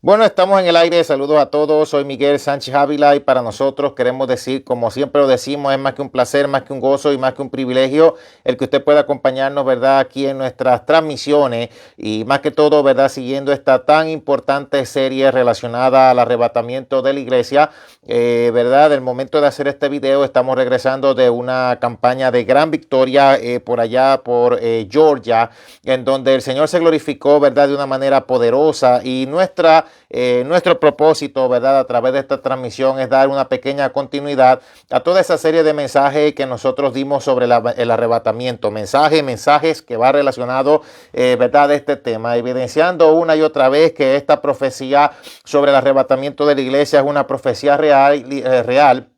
Bueno, estamos en el aire. Saludos a todos. Soy Miguel Sánchez Ávila y para nosotros queremos decir, como siempre lo decimos, es más que un placer, más que un gozo y más que un privilegio el que usted pueda acompañarnos, ¿verdad? Aquí en nuestras transmisiones y más que todo, ¿verdad? Siguiendo esta tan importante serie relacionada al arrebatamiento de la iglesia, ¿verdad? El momento de hacer este video estamos regresando de una campaña de gran victoria por allá, por Georgia, en donde el Señor se glorificó, ¿verdad? De una manera poderosa y nuestro propósito, ¿verdad? A través de esta transmisión es dar una pequeña continuidad a toda esa serie de mensajes que nosotros dimos sobre el arrebatamiento. Mensajes que va relacionado, ¿verdad? De este tema, evidenciando una y otra vez que esta profecía sobre el arrebatamiento de la iglesia es una profecía real.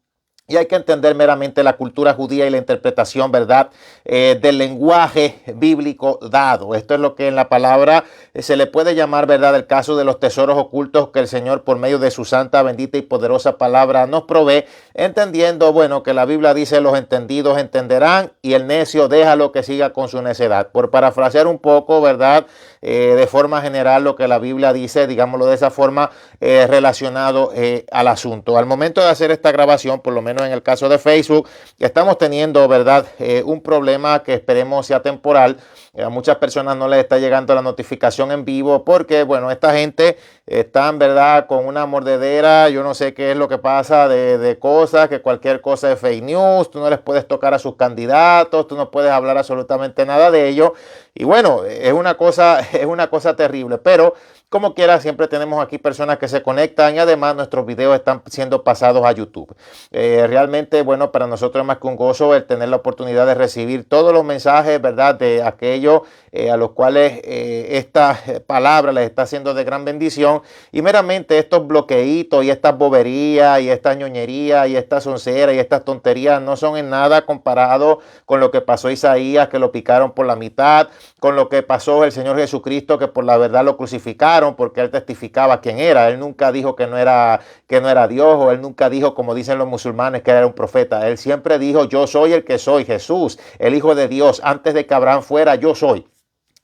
Y hay que entender meramente la cultura judía y la interpretación, ¿verdad? Del lenguaje bíblico dado. Esto es lo que en la palabra se le puede llamar, ¿verdad? El caso de los tesoros ocultos que el Señor por medio de su santa, bendita y poderosa palabra nos provee, entendiendo, bueno, que la Biblia dice los entendidos entenderán y el necio déjalo que siga con su necedad. Por parafrasear un poco, ¿verdad? De forma general lo que la Biblia dice, digámoslo de esa forma, relacionado al asunto. Al momento de hacer esta grabación, por lo menos en el caso de Facebook, estamos teniendo, ¿verdad? Un problema que esperemos sea temporal. A muchas personas no les está llegando la notificación en vivo porque, bueno, esta gente están, ¿verdad? Con una mordedera, yo no sé qué es lo que pasa de cosas, que cualquier cosa es fake news, tú no les puedes tocar a sus candidatos, tú no puedes hablar absolutamente nada de ello. Y bueno, es una cosa terrible, pero como quiera, siempre tenemos aquí personas que se conectan y además nuestros videos están siendo pasados a YouTube. Realmente, bueno, para nosotros es más que un gozo el tener la oportunidad de recibir todos los mensajes, ¿verdad? De aquellos a los cuales esta palabra les está haciendo de gran bendición. Y meramente estos bloqueitos y estas boberías y esta ñoñería y esta soncera y estas tonterías no son en nada comparado con lo que pasó a Isaías, que lo picaron por la mitad, con lo que pasó el Señor Jesucristo, que por la verdad lo crucificaron porque él testificaba quién era. Él nunca dijo que no era Dios, o él nunca dijo, como dicen los musulmanes, que era un profeta. Él siempre dijo, yo soy el que soy, Jesús, el Hijo de Dios. Antes de que Abraham fuera, yo soy.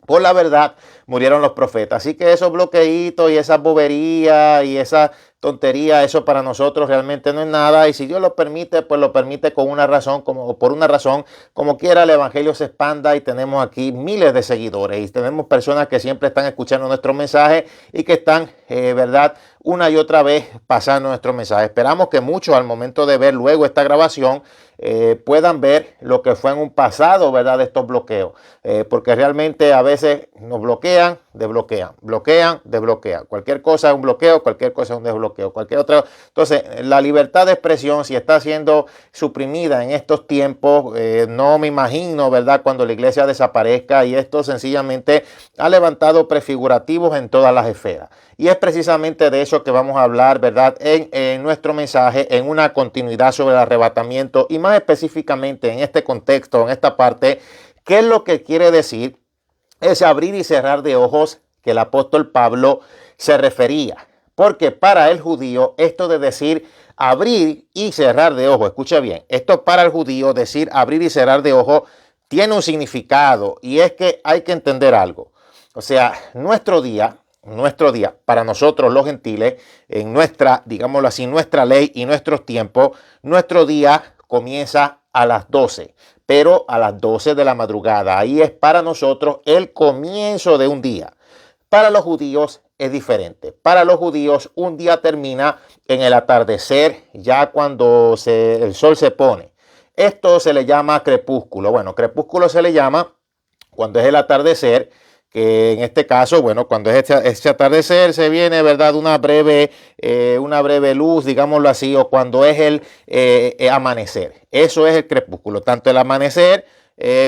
Por la verdad murieron los profetas. Así que esos bloqueitos y esas boberías y esa tontería, eso para nosotros realmente no es nada. Y si Dios lo permite, pues lo permite con una razón, o por una razón, como quiera el evangelio se expanda y tenemos aquí miles de seguidores y tenemos personas que siempre están escuchando nuestro mensaje y que están, verdad, una y otra vez pasando nuestro mensaje. Esperamos que muchos al momento de ver luego esta grabación puedan ver lo que fue en un pasado, ¿verdad? De estos bloqueos, porque realmente a veces nos bloquean, desbloquean, bloquean, desbloquean. Cualquier cosa es un bloqueo, cualquier cosa es un desbloqueo, cualquier otra. Entonces, la libertad de expresión, si está siendo suprimida en estos tiempos, no me imagino, ¿verdad? Cuando la iglesia desaparezca, y esto sencillamente ha levantado prefigurativos en todas las esferas. Y es precisamente de eso que vamos a hablar, ¿verdad? En nuestro mensaje, en una continuidad sobre el arrebatamiento y más específicamente en este contexto, en esta parte, ¿qué es lo que quiere decir ese abrir y cerrar de ojos que el apóstol Pablo se refería? Porque para el judío esto de decir abrir y cerrar de ojos, escucha bien, esto para el judío decir abrir y cerrar de ojos tiene un significado, y es que hay que entender algo. O sea, nuestro día, para nosotros los gentiles, en nuestra, digámoslo así, nuestra ley y nuestros tiempos, nuestro día comienza a las 12, pero a las 12 de la madrugada. Ahí es para nosotros el comienzo de un día. Para los judíos es diferente. Para los judíos un día termina en el atardecer, ya cuando el sol se pone. Esto se le llama crepúsculo. Bueno, crepúsculo se le llama cuando es el atardecer, que en este caso, bueno, cuando es este atardecer se viene, ¿verdad? Una breve luz, digámoslo así, o cuando es el amanecer. Eso es el crepúsculo, tanto el amanecer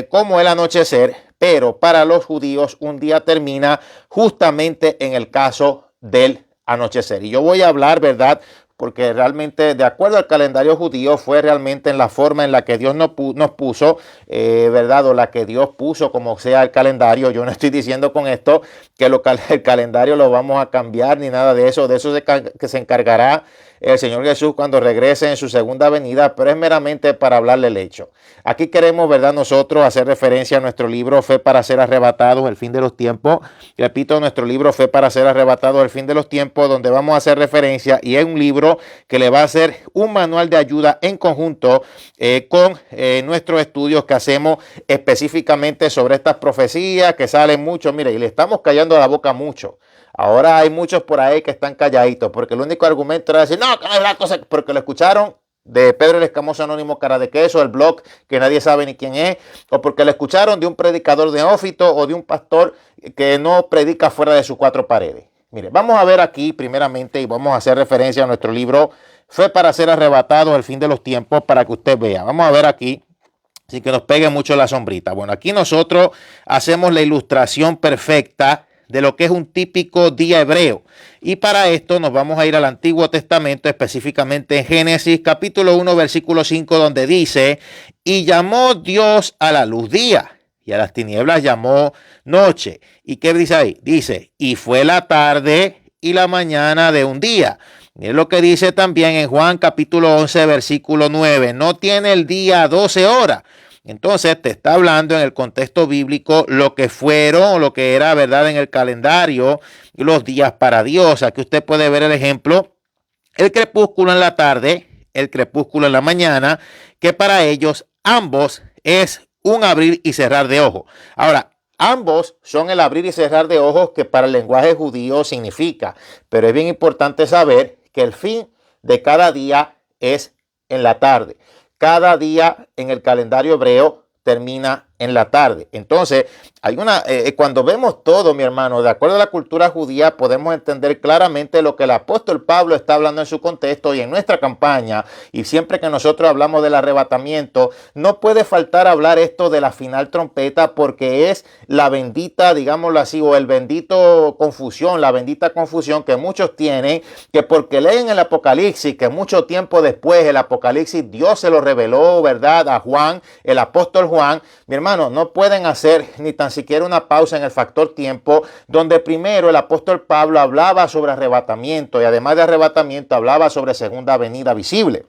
como el anochecer, pero para los judíos un día termina justamente en el caso del anochecer. Y yo voy a hablar, ¿verdad? Porque realmente, de acuerdo al calendario judío, fue realmente en la forma en la que Dios nos puso, ¿verdad? O la que Dios puso, como sea el calendario. Yo no estoy diciendo con esto que el calendario lo vamos a cambiar ni nada de eso. De eso que se encargará el Señor Jesús cuando regrese en su segunda venida, pero es meramente para hablarle el hecho. Aquí queremos, ¿verdad?, nosotros hacer referencia a nuestro libro Fe para ser arrebatados, el fin de los tiempos. Repito, nuestro libro Fe para ser arrebatados, el fin de los tiempos, donde vamos a hacer referencia, y es un libro que le va a hacer un manual de ayuda en conjunto con nuestros estudios que hacemos específicamente sobre estas profecías que salen mucho. Mire, y le estamos callando la boca mucho. Ahora hay muchos por ahí que están calladitos porque el único argumento era decir, no, que no es la cosa, porque lo escucharon de Pedro el Escamoso Anónimo Cara de Queso, el blog que nadie sabe ni quién es, o porque lo escucharon de un predicador neófito o de un pastor que no predica fuera de sus cuatro paredes. Mire, vamos a ver aquí primeramente y vamos a hacer referencia a nuestro libro Fe para ser arrebatados, el fin de los tiempos, para que usted vea. Vamos a ver aquí, sin que nos pegue mucho la sombrita. Bueno, aquí nosotros hacemos la ilustración perfecta de lo que es un típico día hebreo. Y para esto nos vamos a ir al Antiguo Testamento, específicamente en Génesis capítulo 1, versículo 5, donde dice, y llamó Dios a la luz día, y a las tinieblas llamó noche. ¿Y qué dice ahí? Dice, y fue la tarde y la mañana de un día. Es lo que dice también en Juan capítulo 11, versículo 9, no tiene el día 12 horas. Entonces te está hablando en el contexto bíblico lo que fueron o lo que era, verdad, en el calendario, los días para Dios. Aquí usted puede ver el ejemplo, el crepúsculo en la tarde, el crepúsculo en la mañana, que para ellos ambos es un abrir y cerrar de ojos. Ahora, ambos son el abrir y cerrar de ojos que para el lenguaje judío significa, pero es bien importante saber que el fin de cada día es en la tarde. Cada día en el calendario hebreo termina en la tarde. Entonces, hay cuando vemos todo, mi hermano, de acuerdo a la cultura judía, podemos entender claramente lo que el apóstol Pablo está hablando en su contexto y en nuestra campaña. Y siempre que nosotros hablamos del arrebatamiento, no puede faltar hablar esto de la final trompeta, porque es la bendita, digámoslo así, o el bendito confusión, la bendita confusión que muchos tienen, que porque leen el Apocalipsis, que mucho tiempo después el Apocalipsis Dios se lo reveló, ¿verdad?, a Juan, el apóstol Juan. Mi hermano, no pueden hacer ni tan siquiera una pausa en el factor tiempo, donde primero el apóstol Pablo hablaba sobre arrebatamiento y además de arrebatamiento hablaba sobre segunda venida visible.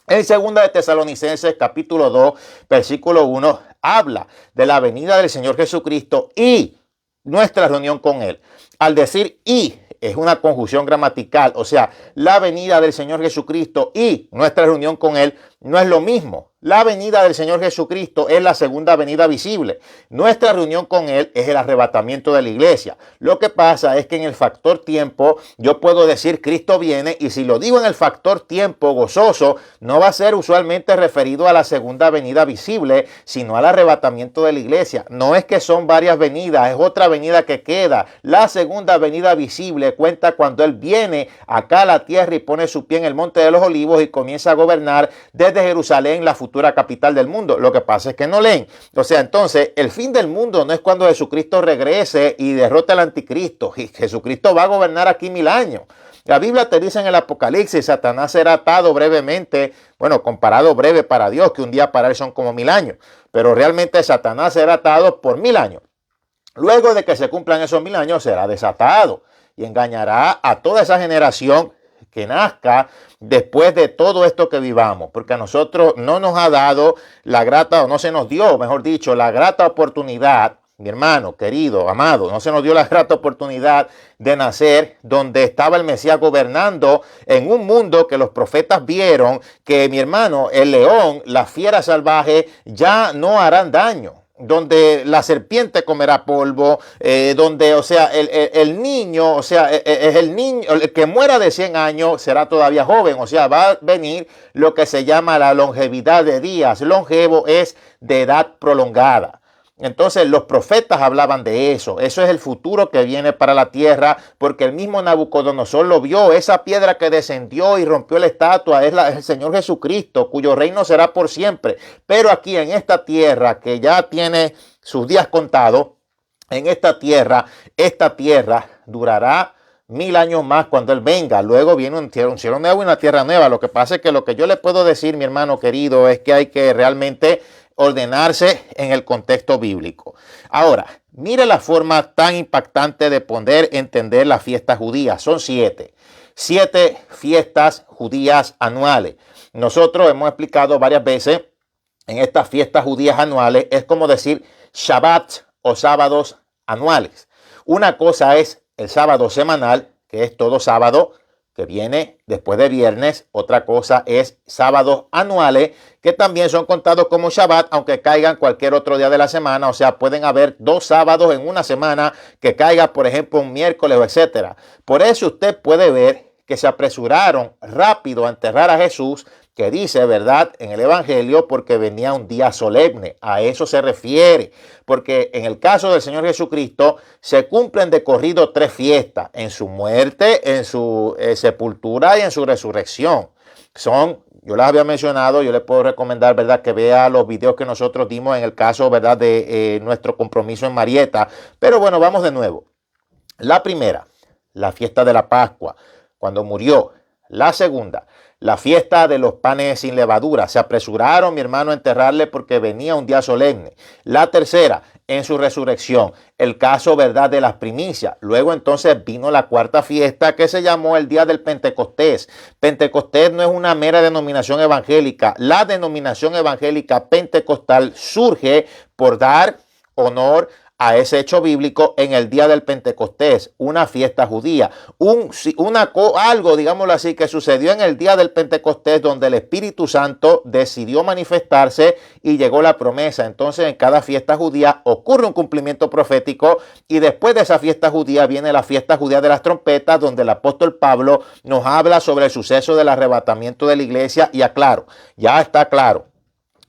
En segunda de Tesalonicenses capítulo 2, versículo 1, habla de la venida del Señor Jesucristo y nuestra reunión con Él. Al decir y, es una conjunción gramatical, o sea, la venida del Señor Jesucristo y nuestra reunión con Él no es lo mismo. La venida del Señor Jesucristo es la segunda venida visible. Nuestra reunión con Él es el arrebatamiento de la iglesia. Lo que pasa es que en el factor tiempo yo puedo decir Cristo viene, y si lo digo en el factor tiempo gozoso, no va a ser usualmente referido a la segunda venida visible, sino al arrebatamiento de la iglesia. No es que son varias venidas, es otra venida que queda. La segunda venida visible cuenta cuando Él viene acá a la tierra y pone su pie en el Monte de los Olivos y comienza a gobernar desde Jerusalén, la futura capital del mundo. Lo que pasa es que no leen. O sea, entonces, el fin del mundo no es cuando Jesucristo regrese y derrote al anticristo. Jesucristo va a gobernar aquí 1000 años. La Biblia te dice en el Apocalipsis, Satanás será atado brevemente, bueno, comparado breve para Dios, que un día para Él son como 1000 años. Pero realmente Satanás será atado por 1000 años. Luego de que se cumplan esos 1000 años, será desatado y engañará a toda esa generación que nazca después de todo esto que vivamos, porque a nosotros no nos ha dado la grata, o no se nos dio, mejor dicho, la grata oportunidad, mi hermano, querido, amado, no se nos dio la grata oportunidad de nacer donde estaba el Mesías gobernando en un mundo que los profetas vieron que, mi hermano, el león, la fiera salvaje ya no harán daño, donde la serpiente comerá polvo, donde, o sea, el niño, o sea, es el niño, el que muera de 100 años será todavía joven, o sea, va a venir lo que se llama la longevidad de días. Longevo es de edad prolongada. Entonces los profetas hablaban de eso. Eso es el futuro que viene para la tierra, porque el mismo Nabucodonosor lo vio. Esa piedra que descendió y rompió la estatua es el Señor Jesucristo, cuyo reino será por siempre. Pero aquí en esta tierra, que ya tiene sus días contados, en esta tierra durará 1000 años más cuando Él venga. Luego viene un cielo nuevo y una tierra nueva. Lo que pasa es que lo que yo le puedo decir, mi hermano querido, es que hay que realmente ordenarse en el contexto bíblico. Ahora, mire la forma tan impactante de poder entender la fiesta judía. Son 7. 7 fiestas judías anuales. Nosotros hemos explicado varias veces en estas fiestas judías anuales, es como decir Shabbat o sábados anuales. Una cosa es el sábado semanal, que es todo sábado que viene después de viernes. Otra cosa es sábados anuales, que también son contados como Shabbat, aunque caigan cualquier otro día de la semana. O sea, pueden haber 2 sábados en una semana que caiga, por ejemplo, un miércoles o etcétera. Por eso usted puede ver que se apresuraron rápido a enterrar a Jesús, que dice, ¿verdad?, en el Evangelio, porque venía un día solemne. A eso se refiere, porque en el caso del Señor Jesucristo se cumplen de corrido 3 fiestas: en su muerte, en su sepultura y en su resurrección. Yo las había mencionado, yo le puedo recomendar, ¿verdad?, que vea los videos que nosotros dimos en el caso, ¿verdad?, de nuestro compromiso en Marieta. Pero bueno, vamos de nuevo. La primera, la fiesta de la Pascua, cuando murió. La segunda, la fiesta de los panes sin levadura. Se apresuraron, mi hermano, a enterrarle porque venía un día solemne. La tercera, en su resurrección. El caso, ¿verdad?, de las primicias. Luego entonces vino la cuarta fiesta, que se llamó el día del Pentecostés. Pentecostés no es una mera denominación evangélica. La denominación evangélica pentecostal surge por dar honor a ese hecho bíblico en el día del Pentecostés, una fiesta judía, algo, digámoslo así, que sucedió en el día del Pentecostés, donde el Espíritu Santo decidió manifestarse y llegó la promesa. Entonces, en cada fiesta judía ocurre un cumplimiento profético, y después de esa fiesta judía viene la fiesta judía de las trompetas, donde el apóstol Pablo nos habla sobre el suceso del arrebatamiento de la iglesia. Y aclaro, ya está claro,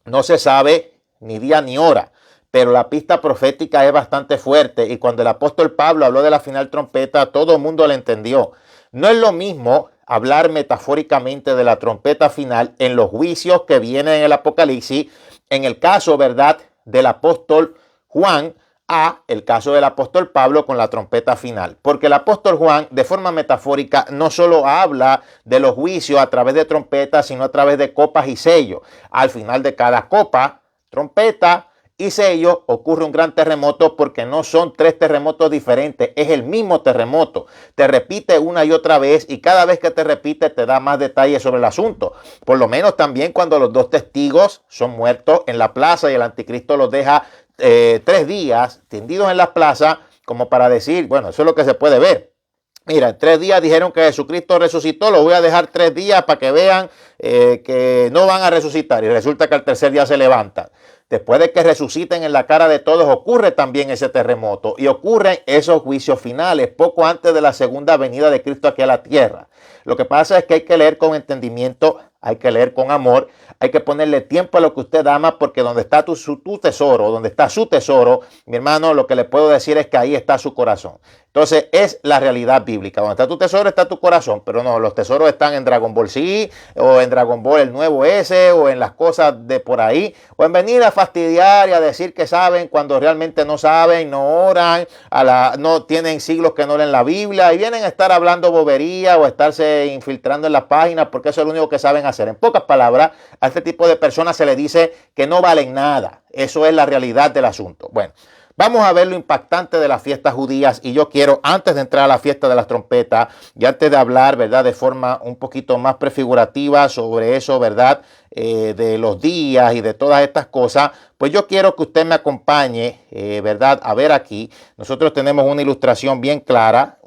no se sabe ni día ni hora, pero la pista profética es bastante fuerte, y cuando el apóstol Pablo habló de la final trompeta, todo el mundo lo entendió. No es lo mismo hablar metafóricamente de la trompeta final en los juicios que vienen en el Apocalipsis, en el caso, ¿verdad?, del apóstol Juan, a el caso del apóstol Pablo con la trompeta final. Porque el apóstol Juan, de forma metafórica, no solo habla de los juicios a través de trompetas, sino a través de copas y sellos. Al final de cada copa, trompeta y sello, ocurre un gran terremoto, porque no son 3 terremotos diferentes, es el mismo terremoto. Te repite una y otra vez, y cada vez que te repite te da más detalles sobre el asunto. Por lo menos también cuando los 2 testigos son muertos en la plaza y el anticristo los deja 3 días tendidos en la plaza, como para decir, bueno, eso es lo que se puede ver. Mira, en 3 días dijeron que Jesucristo resucitó, los voy a dejar 3 días para que vean que no van a resucitar, y resulta que al tercer día se levantan. Después de que resuciten en la cara de todos, ocurre también ese terremoto, y ocurren esos juicios finales poco antes de la segunda venida de Cristo aquí a la tierra. Lo que pasa es que hay que leer con entendimiento, hay que leer con amor, hay que ponerle tiempo a lo que usted ama, porque donde está tu tesoro, donde está su tesoro, mi hermano, lo que le puedo decir es que ahí está su corazón. Entonces, es la realidad bíblica. Donde está tu tesoro, está tu corazón. Pero no, los tesoros están en Dragon Ball Z, o en Dragon Ball el nuevo S, o en las cosas de por ahí, o en venir a fastidiar y a decir que saben cuando realmente no saben, no oran, no tienen siglos que no leen la Biblia, y vienen a estar hablando bobería o a estarse infiltrando en las páginas, porque eso es lo único que saben hacer. En pocas palabras, a este tipo de personas se les dice que no valen nada. Eso es la realidad del asunto. Bueno, vamos a ver lo impactante de las fiestas judías, y yo quiero, antes de entrar a la fiesta de las trompetas, y antes de hablar, ¿verdad?, de forma un poquito más prefigurativa sobre eso, ¿verdad?, de los días y de todas estas cosas, pues yo quiero que usted me acompañe, ¿verdad?, a ver aquí. Nosotros tenemos una ilustración bien clara,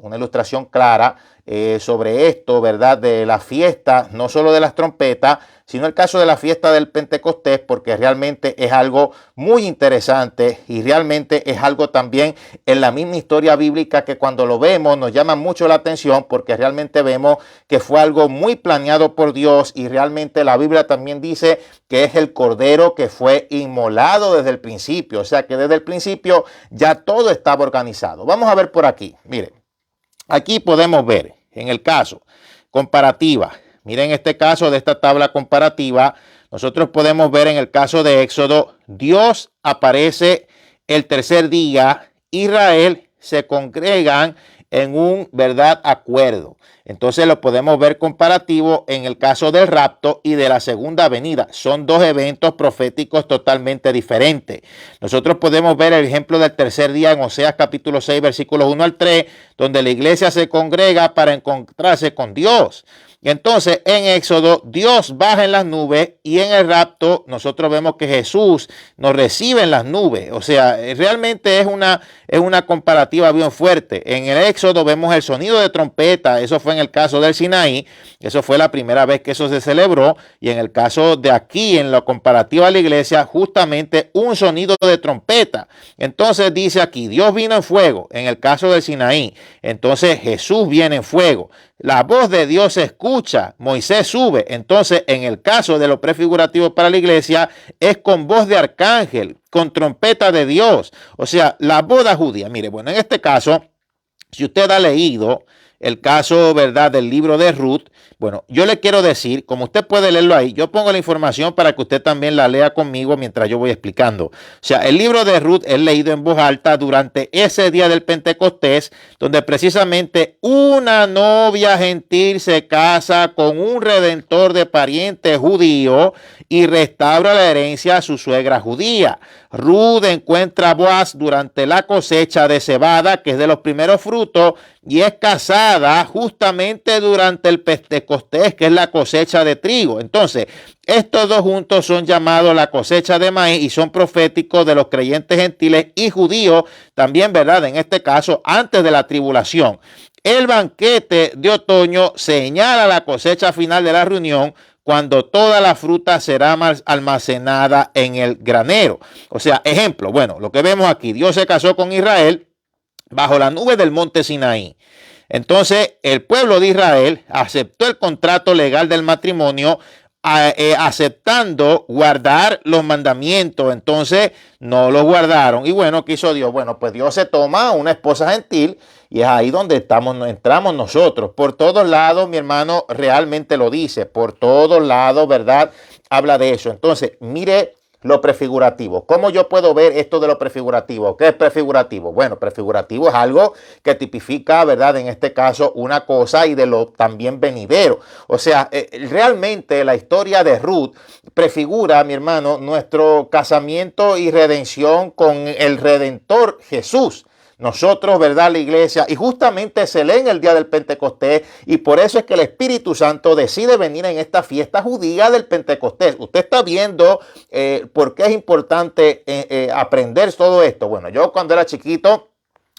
sobre esto, ¿verdad?, de la fiesta, no solo de las trompetas, sino el caso de la fiesta del Pentecostés, porque realmente es algo muy interesante, y realmente es algo también en la misma historia bíblica que cuando lo vemos nos llama mucho la atención, porque realmente vemos que fue algo muy planeado por Dios, y realmente la Biblia también dice que es el cordero que fue inmolado desde el principio. O sea que desde el principio ya todo estaba organizado. Vamos a ver por aquí. Miren, aquí podemos ver en el caso comparativa. Miren este caso de esta tabla comparativa. Nosotros podemos ver en el caso de Éxodo, Dios aparece el tercer día, Israel se congregan en un, ¿verdad?, acuerdo. Entonces lo podemos ver comparativo en el caso del rapto y de la segunda venida. Son dos eventos proféticos totalmente diferentes. Nosotros podemos ver el ejemplo del tercer día en Oseas capítulo 6, versículos 1 al 3, donde la iglesia se congrega para encontrarse con Dios. Y entonces en Éxodo Dios baja en las nubes y en el rapto nosotros vemos que Jesús nos recibe en las nubes. O sea, realmente es una comparativa bien fuerte. En el Éxodo vemos el sonido de trompeta, eso fue en el caso del Sinaí, eso fue la primera vez que eso se celebró, y en el caso de aquí, en la comparativa a la iglesia, justamente un sonido de trompeta. Entonces dice aquí, Dios vino en fuego, en el caso del Sinaí, entonces Jesús viene en fuego. La voz de Dios se escucha, Moisés sube. Entonces, en el caso de lo prefigurativo para la iglesia, es con voz de arcángel, con trompeta de Dios. O sea, la boda judía. Mire, bueno, en este caso, si usted ha leído el caso, ¿verdad?, del libro de Ruth, bueno, yo le quiero decir, como usted puede leerlo ahí, yo pongo la información para que usted también la lea conmigo mientras yo voy explicando. O sea, el libro de Ruth es leído en voz alta durante ese día del Pentecostés, donde precisamente una novia gentil se casa con un redentor de pariente judío y restaura la herencia a su suegra judía. Ruth encuentra a Boaz durante la cosecha de cebada, que es de los primeros frutos, y es casada justamente durante el Pentecostés, que es la cosecha de trigo. Entonces, estos dos juntos son llamados la cosecha de maíz y son proféticos de los creyentes gentiles y judíos, también, ¿verdad?, en este caso, antes de la tribulación. El banquete de otoño señala la cosecha final de la reunión, cuando toda la fruta será almacenada en el granero. O sea, ejemplo, bueno, lo que vemos aquí, Dios se casó con Israel bajo la nube del monte Sinaí. Entonces, el pueblo de Israel aceptó el contrato legal del matrimonio, aceptando guardar los mandamientos. Entonces no los guardaron. Y bueno, ¿qué hizo Dios? Bueno, pues Dios se toma una esposa gentil y es ahí donde entramos nosotros. Por todos lados, mi hermano realmente lo dice. Por todos lados, ¿verdad? Habla de eso. Entonces, mire lo prefigurativo. ¿Cómo yo puedo ver esto de lo prefigurativo? ¿Qué es prefigurativo? Bueno, prefigurativo es algo que tipifica, ¿verdad?, en este caso una cosa y de lo también venidero. O sea, realmente la historia de Ruth prefigura, mi hermano, nuestro casamiento y redención con el Redentor Jesús. Nosotros, ¿verdad?, la iglesia, y justamente se lee en el día del Pentecostés, y por eso es que el Espíritu Santo decide venir en esta fiesta judía del Pentecostés. Usted está viendo por qué es importante aprender todo esto. Bueno, yo cuando era chiquito,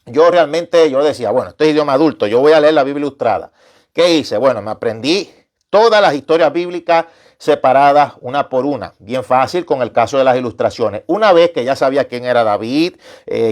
yo decía, bueno, esto es idioma adulto, yo voy a leer la Biblia Ilustrada. ¿Qué hice? Bueno, me aprendí todas las historias bíblicas separadas una por una, bien fácil con el caso de las ilustraciones. Una vez que ya sabía quién era David,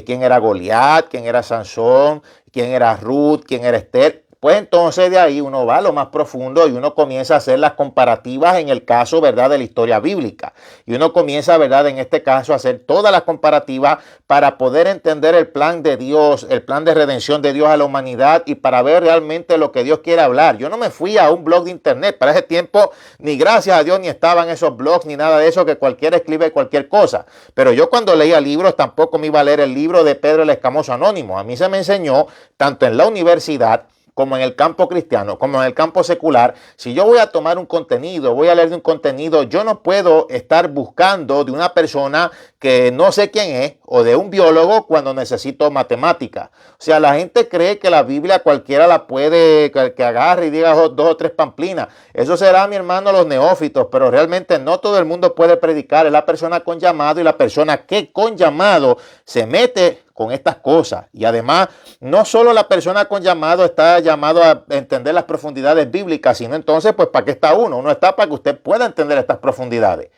quién era Goliat, quién era Sansón, quién era Ruth, quién era Esther, pues entonces de ahí uno va a lo más profundo y uno comienza a hacer las comparativas en el caso, ¿verdad?, de la historia bíblica. Y uno comienza, ¿verdad?, en este caso a hacer todas las comparativas para poder entender el plan de Dios, el plan de redención de Dios a la humanidad y para ver realmente lo que Dios quiere hablar. Yo no me fui a un blog de internet. Para ese tiempo, ni gracias a Dios, ni estaban esos blogs, ni nada de eso, que cualquiera escribe cualquier cosa. Pero yo cuando leía libros tampoco me iba a leer el libro de Pedro el Escamoso Anónimo. A mí se me enseñó, tanto en la universidad, como en el campo cristiano, como en el campo secular, si yo voy a tomar un contenido, voy a leer de un contenido, yo no puedo estar buscando de una persona que no sé quién es o de un biólogo cuando necesito matemática. O sea, la gente cree que la Biblia cualquiera la puede, que agarre y diga dos o tres pamplinas. Eso será, mi hermano, los neófitos, pero realmente no todo el mundo puede predicar. Es la persona con llamado y la persona que con llamado se mete con estas cosas. Y además, no solo la persona con llamado está llamado a entender las profundidades bíblicas, sino entonces, pues, ¿para qué está uno? Uno está para que usted pueda entender estas profundidades.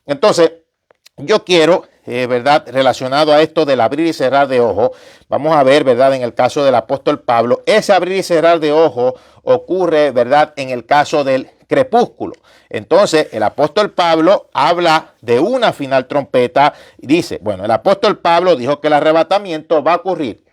Entonces, yo quiero, ¿verdad?, relacionado a esto del abrir y cerrar de ojos, vamos a ver, ¿verdad?, en el caso del apóstol Pablo, ese abrir y cerrar de ojos ocurre, ¿verdad?, en el caso del crepúsculo. Entonces, el apóstol Pablo habla de una final trompeta y dice, bueno, el apóstol Pablo dijo que el arrebatamiento va a ocurrir,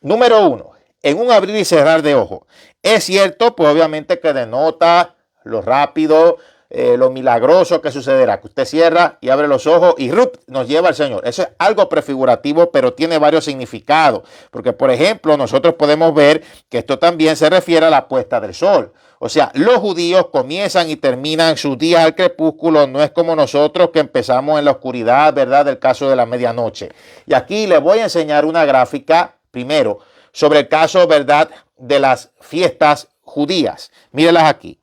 número uno, en un abrir y cerrar de ojos. Es cierto, pues obviamente que denota lo rápido, lo milagroso que sucederá, que usted cierra y abre los ojos y ¡rup! Nos lleva al Señor. Eso es algo prefigurativo, pero tiene varios significados, porque por ejemplo nosotros podemos ver que esto también se refiere a la puesta del sol. O sea, los judíos comienzan y terminan sus días al crepúsculo, no es como nosotros que empezamos en la oscuridad, ¿verdad? Del caso de la medianoche. Y aquí les voy a enseñar una gráfica, primero, sobre el caso, ¿verdad?, de las fiestas judías. Mírenlas aquí.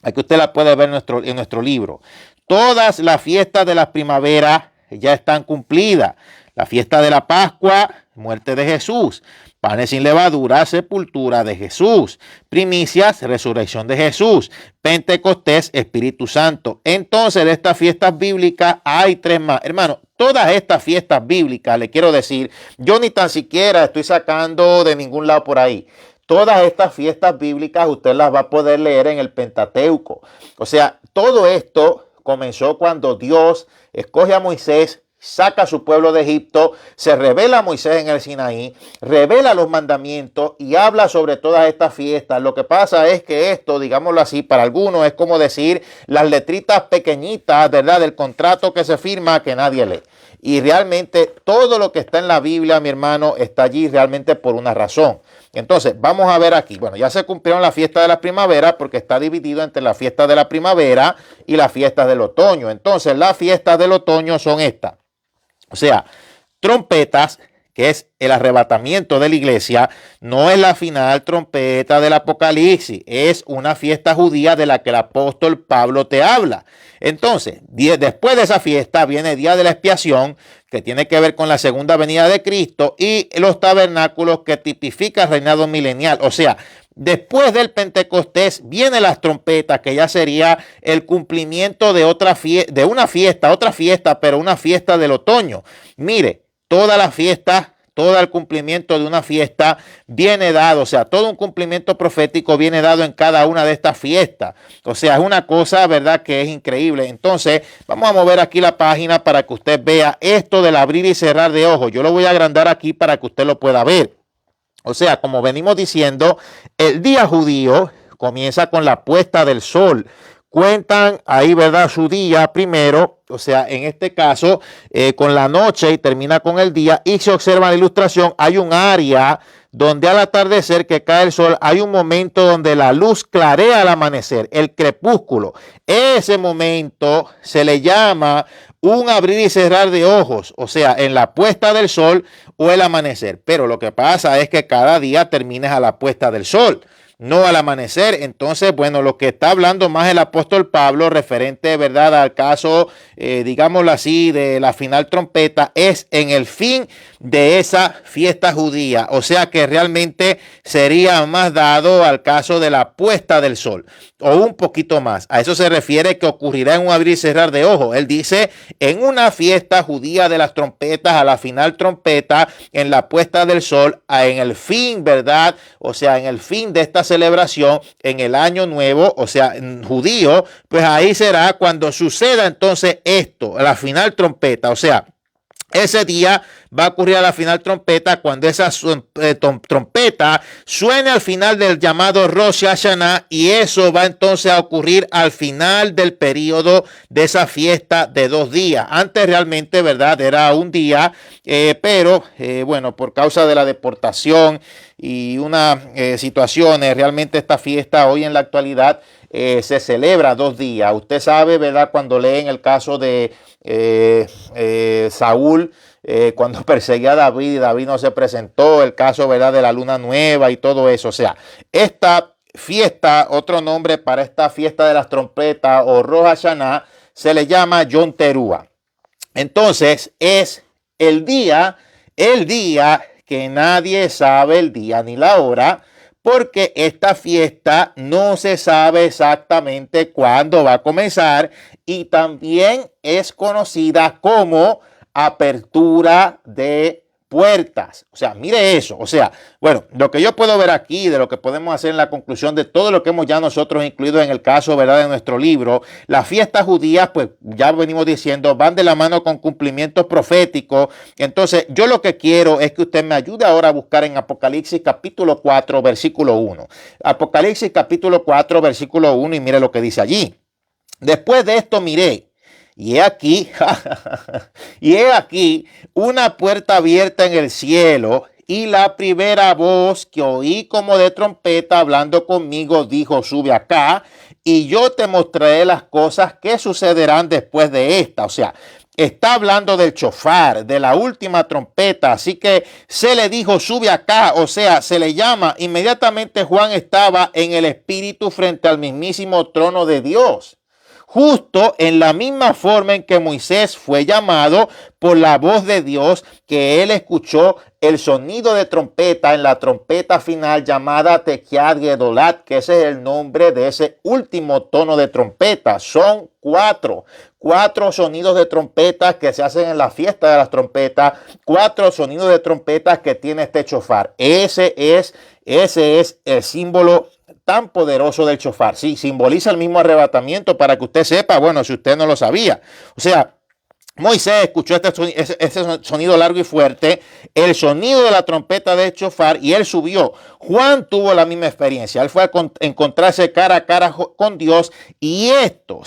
Aquí usted las puede ver en nuestro libro. Todas las fiestas de la primavera ya están cumplidas. La fiesta de la Pascua, muerte de Jesús. Panes sin levadura, sepultura de Jesús. Primicias, resurrección de Jesús. Pentecostés, Espíritu Santo. Entonces, de estas fiestas bíblicas hay 3 más. Hermano, todas estas fiestas bíblicas, le quiero decir, yo ni tan siquiera estoy sacando de ningún lado por ahí. Todas estas fiestas bíblicas usted las va a poder leer en el Pentateuco. O sea, todo esto comenzó cuando Dios escoge a Moisés, saca a su pueblo de Egipto, se revela a Moisés en el Sinaí, revela los mandamientos y habla sobre todas estas fiestas. Lo que pasa es que esto, digámoslo así, para algunos es como decir las letritas pequeñitas, ¿verdad?, del contrato que se firma que nadie lee. Y realmente todo lo que está en la Biblia, mi hermano, está allí realmente por una razón. Entonces, vamos a ver aquí. Bueno, ya se cumplieron las fiestas de la primavera porque está dividido entre la fiesta de la primavera y las fiestas del otoño. Entonces, las fiestas del otoño son estas. O sea, trompetas, que es el arrebatamiento de la iglesia, no es la final trompeta del Apocalipsis, es una fiesta judía de la que el apóstol Pablo te habla. Entonces, después de esa fiesta viene el día de la expiación, que tiene que ver con la segunda venida de Cristo, y los tabernáculos, que tipifica el reinado milenial. O sea, después del Pentecostés vienen las trompetas, que ya sería el cumplimiento de otra fiesta, pero una fiesta del otoño. Mire, toda la fiesta, todo el cumplimiento de una fiesta viene dado, o sea, todo un cumplimiento profético viene dado en cada una de estas fiestas. O sea, es una cosa, ¿verdad?, que es increíble. Entonces, vamos a mover aquí la página para que usted vea esto del abrir y cerrar de ojos. Yo lo voy a agrandar aquí para que usted lo pueda ver. O sea, como venimos diciendo, el día judío comienza con la puesta del sol. Cuentan ahí, ¿verdad?, su día primero, o sea, en este caso, con la noche y termina con el día. Y se observa en la ilustración, hay un área donde al atardecer que cae el sol, hay un momento donde la luz clarea al amanecer, el crepúsculo. Ese momento se le llama un abrir y cerrar de ojos, o sea, en la puesta del sol o el amanecer. Pero lo que pasa es que cada día termina a la puesta del sol, no al amanecer. Entonces, bueno, lo que está hablando más el apóstol Pablo referente, ¿verdad?, al caso, digámoslo así, de la final trompeta, es en el fin de esa fiesta judía. O sea que realmente sería más dado al caso de la puesta del sol, o un poquito más. A eso se refiere que ocurrirá en un abrir y cerrar de ojos. Él dice, en una fiesta judía de las trompetas, a la final trompeta, en la puesta del sol, en el fin, ¿verdad? O sea, en el fin de esta celebración, en el año nuevo, o sea, en judío, pues ahí será cuando suceda entonces esto, la final trompeta. O sea, ese día va a ocurrir a la final trompeta cuando esa trompeta suene al final del llamado Rosh Hashanah, y eso va entonces a ocurrir al final del periodo de esa fiesta de 2 días. Antes realmente, ¿verdad?, era un día, pero bueno, por causa de la deportación y unas situaciones, realmente esta fiesta hoy en la actualidad se celebra 2 días. Usted sabe, ¿verdad?, cuando leen el caso de Saúl, cuando perseguía a David y David no se presentó, el caso, ¿verdad?, de la luna nueva y todo eso. O sea, esta fiesta, otro nombre para esta fiesta de las trompetas o Rosh Hashanah, se le llama Yom Teruah. Entonces es el día que nadie sabe el día ni la hora, porque esta fiesta no se sabe exactamente cuándo va a comenzar, y también es conocida como apertura de puertas. O sea, mire eso. O sea, bueno, lo que yo puedo ver aquí, de lo que podemos hacer en la conclusión de todo lo que hemos ya nosotros incluido en el caso, ¿verdad?, de nuestro libro, las fiestas judías, pues ya venimos diciendo, van de la mano con cumplimientos proféticos. Entonces, yo lo que quiero es que usted me ayude ahora a buscar en Apocalipsis capítulo 4, versículo 1. Apocalipsis capítulo 4, versículo 1, y mire lo que dice allí. Después de esto miré, y he aquí, y he aquí una puerta abierta en el cielo, y la primera voz que oí como de trompeta hablando conmigo dijo: sube acá, y yo te mostraré las cosas que sucederán después de esta. O sea, está hablando del chofar, de la última trompeta. Así que se le dijo: sube acá. O sea, se le llama. Inmediatamente Juan estaba en el espíritu frente al mismísimo trono de Dios. Justo en la misma forma en que Moisés fue llamado por la voz de Dios, que él escuchó el sonido de trompeta en la trompeta final llamada Tekiat Gedolat, que ese es el nombre de ese último tono de trompeta. Son cuatro sonidos de trompeta que se hacen en la fiesta de las trompetas, 4 sonidos de trompeta que tiene este chofar. Ese es el símbolo tan poderoso del chofar. Sí, simboliza el mismo arrebatamiento, para que usted sepa, bueno, si usted no lo sabía. O sea, Moisés escuchó ese sonido largo y fuerte, el sonido de la trompeta de chofar, y él subió. Juan tuvo la misma experiencia. Él fue a encontrarse cara a cara con Dios, y esto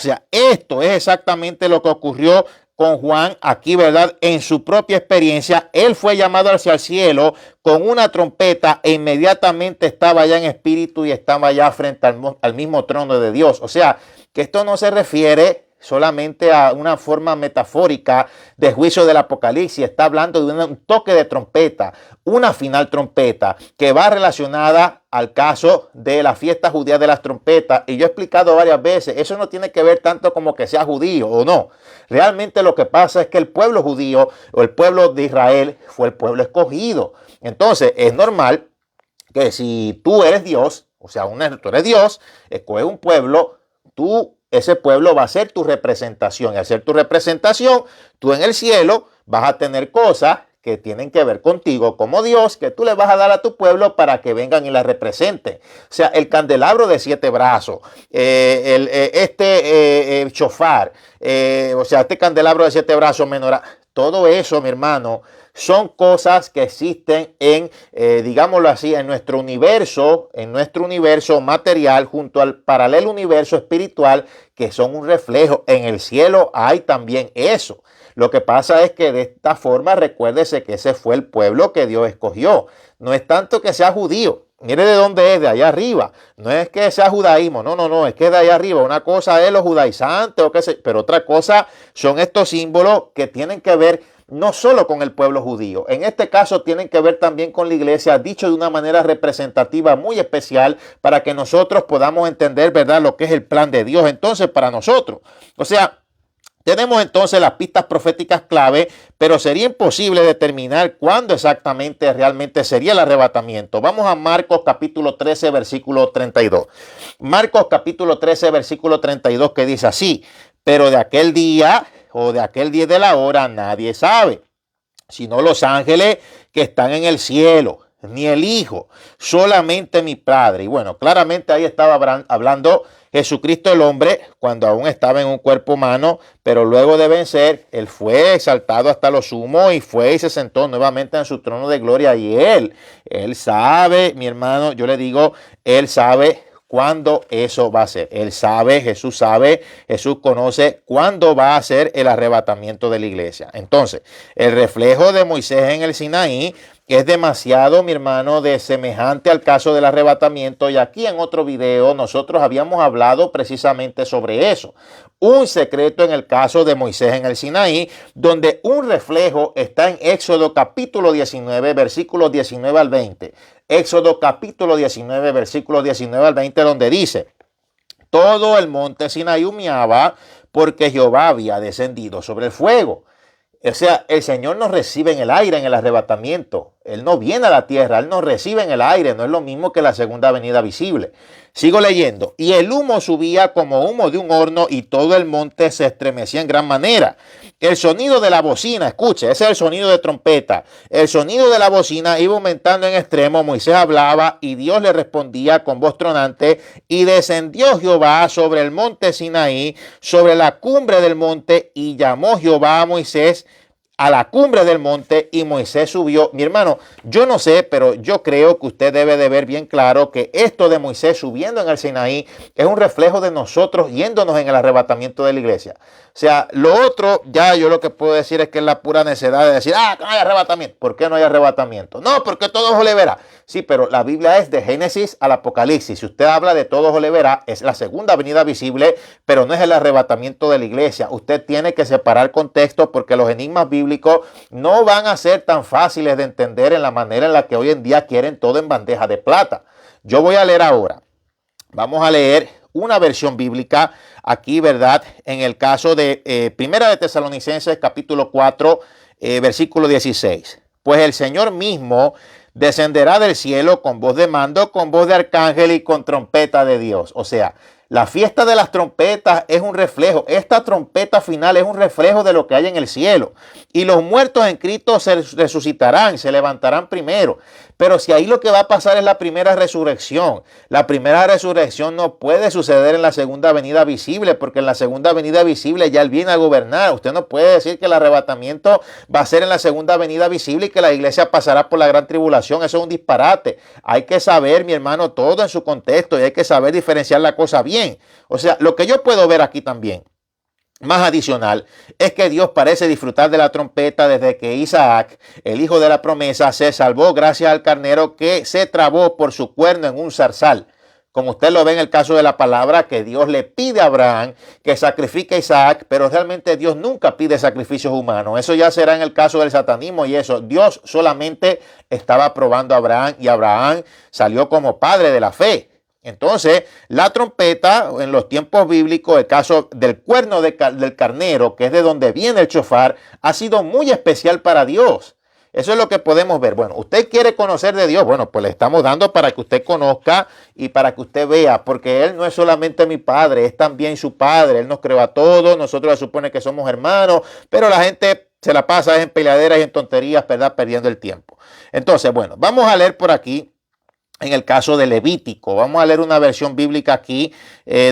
es exactamente lo que ocurrió con Juan aquí, ¿verdad? En su propia experiencia, él fue llamado hacia el cielo con una trompeta e inmediatamente estaba allá en espíritu y estaba allá frente al mismo trono de Dios. O sea, que esto no se refiere solamente a una forma metafórica de juicio del Apocalipsis. Está hablando de un toque de trompeta, una final trompeta que va relacionada al caso de la fiesta judía de las trompetas. Y yo he explicado varias veces, eso no tiene que ver tanto como que sea judío o no. Realmente lo que pasa es que el pueblo judío o el pueblo de Israel fue el pueblo escogido. Entonces es normal que si tú eres Dios, o sea, tú eres Dios, escoges un pueblo, ese pueblo va a ser tu representación. Y al ser tu representación, tú en el cielo vas a tener cosas que tienen que ver contigo como Dios, que tú le vas a dar a tu pueblo para que vengan y la representen. O sea, el candelabro de 7 brazos, chofar, o sea, este candelabro de 7 brazos, menorá, todo eso, mi hermano, son cosas que existen en, digámoslo así, en nuestro universo material, junto al paralelo universo espiritual, que son un reflejo. En el cielo hay también eso. Lo que pasa es que de esta forma, recuérdese que ese fue el pueblo que Dios escogió. No es tanto que sea judío. Mire de dónde es, de allá arriba. No es que sea judaísmo, no, es que es de allá arriba. Una cosa es los judaizantes, pero otra cosa son estos símbolos que tienen que ver no solo con el pueblo judío. En este caso tienen que ver también con la iglesia, dicho de una manera representativa muy especial, para que nosotros podamos entender, ¿verdad?, lo que es el plan de Dios entonces para nosotros. O sea, tenemos entonces las pistas proféticas clave, pero sería imposible determinar cuándo exactamente realmente sería el arrebatamiento. Vamos a Marcos capítulo 13, versículo 32. Marcos capítulo 13, versículo 32, que dice así: pero de aquel día o de aquel día de la hora nadie sabe, sino los ángeles que están en el cielo, ni el Hijo, solamente mi Padre. Y bueno, claramente ahí estaba hablando Jesucristo el hombre, cuando aún estaba en un cuerpo humano, pero luego de vencer, él fue exaltado hasta lo sumo y fue y se sentó nuevamente en su trono de gloria. Y él sabe, mi hermano, yo le digo, él sabe cuándo eso va a ser. Él sabe, Jesús conoce cuándo va a ser el arrebatamiento de la iglesia. Entonces, el reflejo de Moisés en el Sinaí es demasiado, mi hermano, de semejante al caso del arrebatamiento. Y aquí en otro video nosotros habíamos hablado precisamente sobre eso. Un secreto en el caso de Moisés en el Sinaí, donde un reflejo está en Éxodo capítulo 19, versículos 19 al 20. Éxodo capítulo 19, versículos 19 al 20, donde dice: todo el monte Sinaí humeaba porque Jehová había descendido sobre el fuego. O sea, el Señor nos recibe en el aire en el arrebatamiento. Él no viene a la tierra, Él nos recibe en el aire. No es lo mismo que la segunda venida visible. Sigo leyendo. Y el humo subía como humo de un horno y todo el monte se estremecía en gran manera. El sonido de la bocina, escuche, ese es el sonido de trompeta. El sonido de la bocina iba aumentando en extremo. Moisés hablaba y Dios le respondía con voz tronante. Y descendió Jehová sobre el monte Sinaí, sobre la cumbre del monte, y llamó Jehová a Moisés a la cumbre del monte y Moisés subió. Mi hermano, yo no sé, pero yo creo que usted debe de ver bien claro que esto de Moisés subiendo en el Sinaí es un reflejo de nosotros yéndonos en el arrebatamiento de la iglesia. O sea, lo otro, ya yo lo que puedo decir es que es la pura necedad de decir, que no hay arrebatamiento. ¿Por qué no hay arrebatamiento? No, porque todo ojo le verá. Sí, pero la Biblia es de Génesis al Apocalipsis. Si usted habla de todo ojo le verá, es la segunda venida visible, pero no es el arrebatamiento de la iglesia. Usted tiene que separar contexto porque los enigmas bíblicos no van a ser tan fáciles de entender en la manera en la que hoy en día quieren todo en bandeja de plata. Yo voy a leer ahora. Vamos a leer una versión bíblica aquí, ¿verdad? En el caso de Primera de Tesalonicenses, capítulo 4, versículo 16. Pues el Señor mismo descenderá del cielo con voz de mando, con voz de arcángel y con trompeta de Dios. O sea, la fiesta de las trompetas es un reflejo. Esta trompeta final es un reflejo de lo que hay en el cielo. Y los muertos en Cristo se resucitarán, se levantarán primero. Pero si ahí lo que va a pasar es la primera resurrección, la primera resurrección no puede suceder en la segunda venida visible, porque en la segunda venida visible ya Él viene a gobernar. Usted no puede decir que el arrebatamiento va a ser en la segunda venida visible y que la iglesia pasará por la gran tribulación. Eso es un disparate. Hay que saber, mi hermano, todo en su contexto y hay que saber diferenciar la cosa bien. O sea, lo que yo puedo ver aquí también, más adicional, es que Dios parece disfrutar de la trompeta desde que Isaac, el hijo de la promesa, se salvó gracias al carnero que se trabó por su cuerno en un zarzal. Como usted lo ve en el caso de la palabra, que Dios le pide a Abraham que sacrifique a Isaac, pero realmente Dios nunca pide sacrificios humanos. Eso ya será en el caso del satanismo y eso. Dios solamente estaba probando a Abraham y Abraham salió como padre de la fe. Entonces, la trompeta, en los tiempos bíblicos, el caso del cuerno del carnero, que es de donde viene el shofar, ha sido muy especial para Dios. Eso es lo que podemos ver. Bueno, usted quiere conocer de Dios. Bueno, pues le estamos dando para que usted conozca y para que usted vea, porque Él no es solamente mi Padre, es también su Padre. Él nos creó a todos, nosotros se supone que somos hermanos, pero la gente se la pasa en peleaderas y en tonterías, ¿verdad? Perdiendo el tiempo. Entonces, bueno, vamos a leer por aquí. En el caso de Levítico, vamos a leer una versión bíblica aquí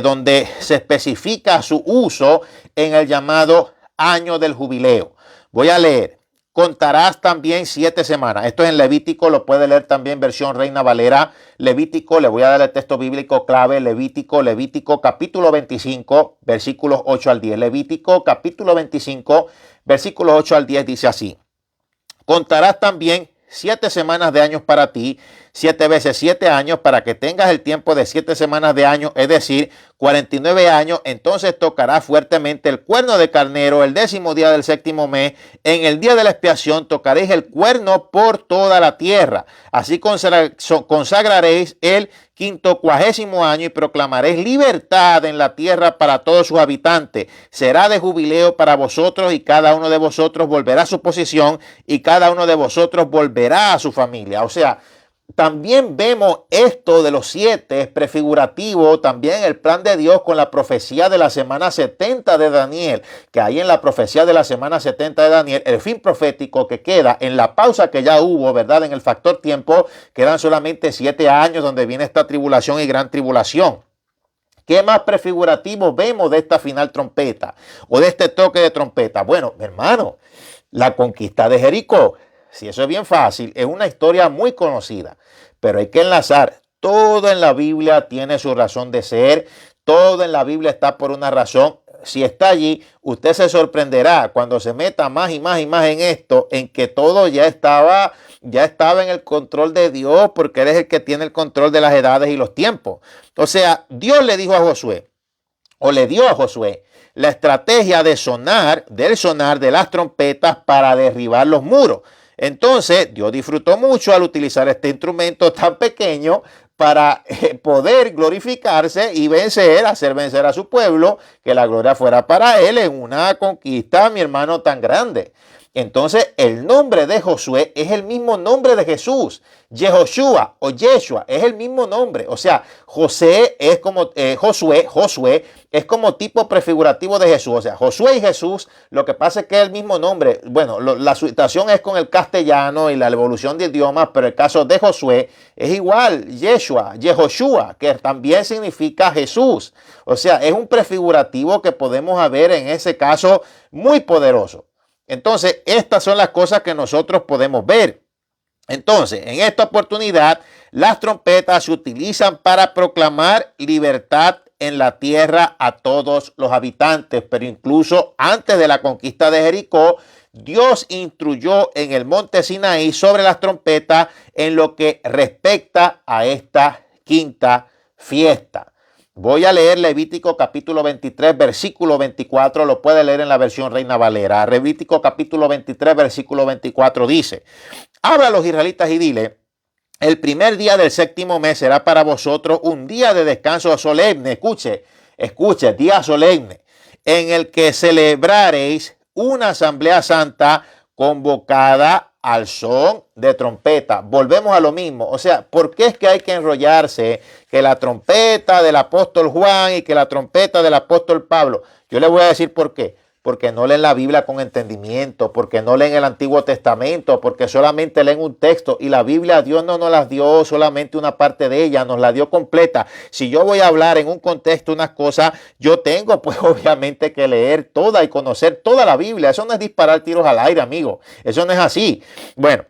donde se especifica su uso en el llamado año del jubileo. Voy a leer, contarás también 7 semanas. Esto es en Levítico, lo puede leer también versión Reina Valera. Levítico, le voy a dar el texto bíblico clave, Levítico capítulo 25, versículos 8 al 10. Levítico capítulo 25, versículos 8 al 10 dice así. Contarás también 7 semanas de años para ti, 7 veces 7 años, para que tengas el tiempo de 7 semanas de años, es decir, 49 años. Entonces tocarás fuertemente el cuerno de carnero el 10º día del 7º mes. En el día de la expiación tocaréis el cuerno por toda la tierra. Así consagraréis el 50º año y proclamaréis libertad en la tierra para todos sus habitantes. Será de jubileo para vosotros y cada uno de vosotros volverá a su posición y cada uno de vosotros volverá a su familia. O sea, también vemos esto de los 7, es prefigurativo también el plan de Dios con la profecía de la semana 70 de Daniel, que ahí en la profecía de la semana 70 de Daniel, el fin profético que queda en la pausa que ya hubo, ¿verdad? En el factor tiempo, quedan solamente 7 años donde viene esta tribulación y gran tribulación. ¿Qué más prefigurativo vemos de esta final trompeta o de este toque de trompeta? Bueno, hermano, la conquista de Jericó. Si eso es bien fácil, es una historia muy conocida, pero hay que enlazar. Todo en la Biblia tiene su razón de ser, todo en la Biblia está por una razón. Si está allí, usted se sorprenderá cuando se meta más y más y más en esto, en que todo ya estaba en el control de Dios, porque Él es el que tiene el control de las edades y los tiempos. O sea, Dios le dijo a Josué, o le dio a Josué, la estrategia del sonar de las trompetas para derribar los muros. Entonces, Dios disfrutó mucho al utilizar este instrumento tan pequeño para poder glorificarse y hacer vencer a su pueblo, que la gloria fuera para Él en una conquista, mi hermano, tan grande. Entonces, el nombre de Josué es el mismo nombre de Jesús. Yehoshua o Yeshua es el mismo nombre. O sea, Josué es como tipo prefigurativo de Jesús. O sea, Josué y Jesús, lo que pasa es que es el mismo nombre. Bueno, la situación es con el castellano y la evolución de idiomas, pero el caso de Josué es igual. Yeshua, Yehoshua, que también significa Jesús. O sea, es un prefigurativo que podemos ver en ese caso muy poderoso. Entonces, estas son las cosas que nosotros podemos ver. Entonces, en esta oportunidad, las trompetas se utilizan para proclamar libertad en la tierra a todos los habitantes, pero incluso antes de la conquista de Jericó, Dios instruyó en el monte Sinaí sobre las trompetas en lo que respecta a esta quinta fiesta. Voy a leer Levítico capítulo 23, versículo 24, lo puede leer en la versión Reina Valera. Levítico capítulo 23, versículo 24 dice: habla a los israelitas y dile: el primer día del séptimo mes será para vosotros un día de descanso solemne. Escuche, día solemne, en el que celebraréis una asamblea santa convocada al son de trompeta. Volvemos a lo mismo. O sea, ¿por qué es que hay que enrollarse que la trompeta del apóstol Juan y que la trompeta del apóstol Pablo? Yo le voy a decir por qué. Porque no leen la Biblia con entendimiento, porque no leen el Antiguo Testamento, porque solamente leen un texto. Y la Biblia Dios no nos la dio solamente una parte de ella, nos la dio completa. Si yo voy a hablar en un contexto unas cosas, yo tengo pues obviamente que leer toda y conocer toda la Biblia. Eso no es disparar tiros al aire, amigo. Eso no es así. Bueno,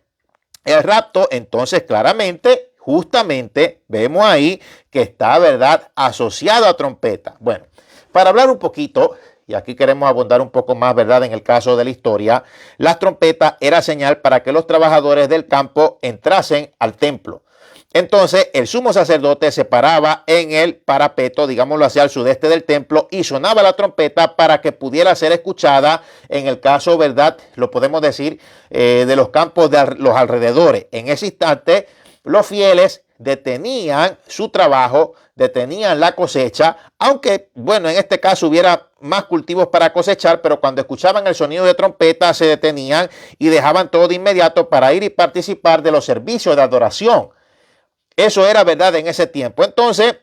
el rapto entonces claramente, justamente, vemos ahí que está, ¿verdad?, asociado a trompeta. Bueno, para hablar un poquito, y aquí queremos abundar un poco más, ¿verdad?, en el caso de la historia, las trompetas era señal para que los trabajadores del campo entrasen al templo. Entonces, el sumo sacerdote se paraba en el parapeto, digámoslo así, al sudeste del templo, y sonaba la trompeta para que pudiera ser escuchada en el caso, ¿verdad?, lo podemos decir, de los campos de los alrededores. En ese instante, los fieles detenían su trabajo, detenían la cosecha, aunque, bueno, en este caso hubiera más cultivos para cosechar, pero cuando escuchaban el sonido de trompeta se detenían y dejaban todo de inmediato para ir y participar de los servicios de adoración. Eso era verdad en ese tiempo. Entonces,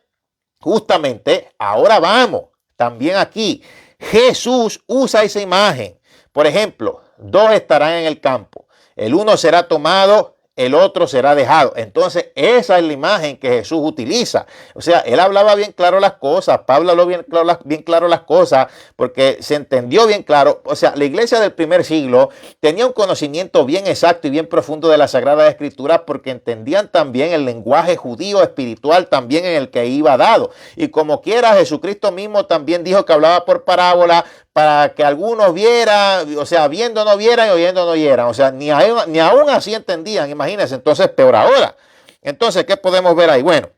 justamente, ahora vamos, también aquí, Jesús usa esa imagen. Por ejemplo, dos estarán en el campo, el uno será tomado, el otro será dejado. Entonces, esa es la imagen que Jesús utiliza. O sea, él hablaba bien claro las cosas, Pablo habló bien claro las cosas, porque se entendió bien claro. O sea, la iglesia del primer siglo tenía un conocimiento bien exacto y bien profundo de la Sagrada Escritura, porque entendían también el lenguaje judío espiritual también en el que iba dado. Y como quiera, Jesucristo mismo también dijo que hablaba por parábola, para que algunos vieran, o sea, viendo no vieran y oyendo no oyeran. O sea, ni aún así entendían, imagínense. Entonces, peor ahora. Entonces, ¿qué podemos ver ahí? Bueno,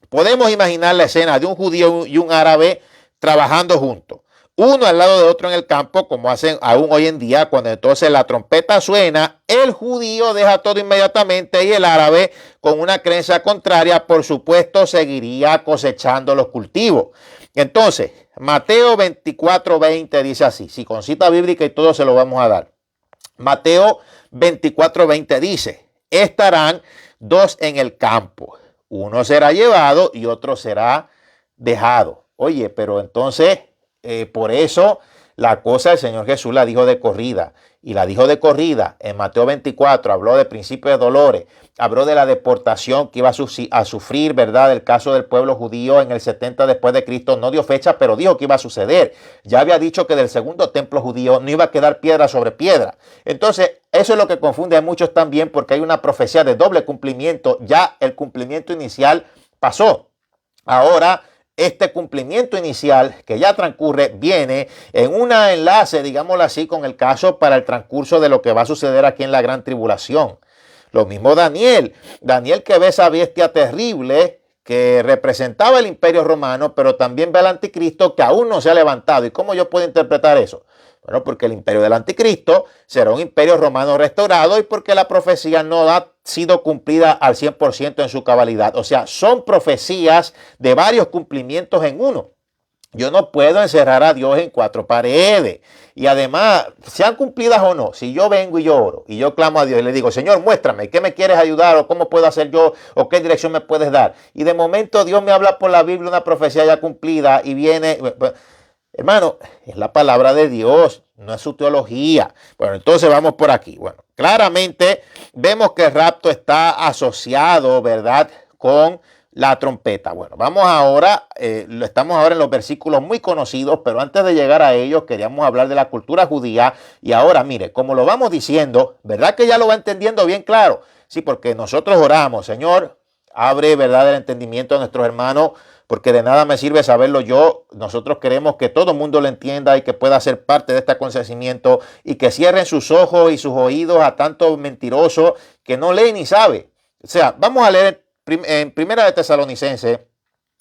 podemos imaginar la escena de un judío y un árabe trabajando juntos, uno al lado de otro en el campo, como hacen aún hoy en día. Cuando entonces la trompeta suena, el judío deja todo inmediatamente y el árabe, con una creencia contraria, por supuesto, seguiría cosechando los cultivos. Entonces, Mateo 24:20 dice así, si con cita bíblica y todo se lo vamos a dar. Mateo 24:20 dice: estarán dos en el campo, uno será llevado y otro será dejado. Oye, pero entonces, por eso la cosa el Señor Jesús la dijo de corrida. Y la dijo de corrida en Mateo 24, habló de principio de dolores, habló de la deportación que iba a sufrir, ¿verdad? El caso del pueblo judío en el 70 después de Cristo. No dio fecha, pero dijo que iba a suceder. Ya había dicho que del segundo templo judío no iba a quedar piedra sobre piedra. Entonces, eso es lo que confunde a muchos también, porque hay una profecía de doble cumplimiento. Ya el cumplimiento inicial pasó. Ahora, este cumplimiento inicial que ya transcurre viene en un enlace, digámoslo así, con el caso para el transcurso de lo que va a suceder aquí en la gran tribulación. Lo mismo Daniel que ve esa bestia terrible que representaba el imperio romano, pero también ve al anticristo que aún no se ha levantado. ¿Y cómo yo puedo interpretar eso? Bueno, porque el imperio del anticristo será un imperio romano restaurado y porque la profecía no ha sido cumplida al 100% en su cabalidad. O sea, son profecías de varios cumplimientos en uno. Yo no puedo encerrar a Dios en cuatro paredes. Y además, sean cumplidas o no, si yo vengo y yo oro y yo clamo a Dios y le digo: Señor, muéstrame, ¿qué me quieres ayudar? ¿O cómo puedo hacer yo? ¿O qué dirección me puedes dar? Y de momento Dios me habla por la Biblia una profecía ya cumplida y viene... Hermano, es la palabra de Dios, no es su teología. Bueno, entonces vamos por aquí. Bueno, claramente vemos que el rapto está asociado, ¿verdad?, con la trompeta. Bueno, vamos ahora, estamos ahora en los versículos muy conocidos, pero antes de llegar a ellos queríamos hablar de la cultura judía. Y ahora, mire, como lo vamos diciendo, ¿verdad que ya lo va entendiendo bien claro? Sí, porque nosotros oramos, Señor, abre, ¿verdad?, el entendimiento a nuestros hermanos, porque de nada me sirve saberlo yo. Nosotros queremos que todo el mundo lo entienda y que pueda ser parte de este acontecimiento, y que cierren sus ojos y sus oídos a tanto mentiroso que no lee ni sabe. O sea, vamos a leer en Primera de Tesalonicenses,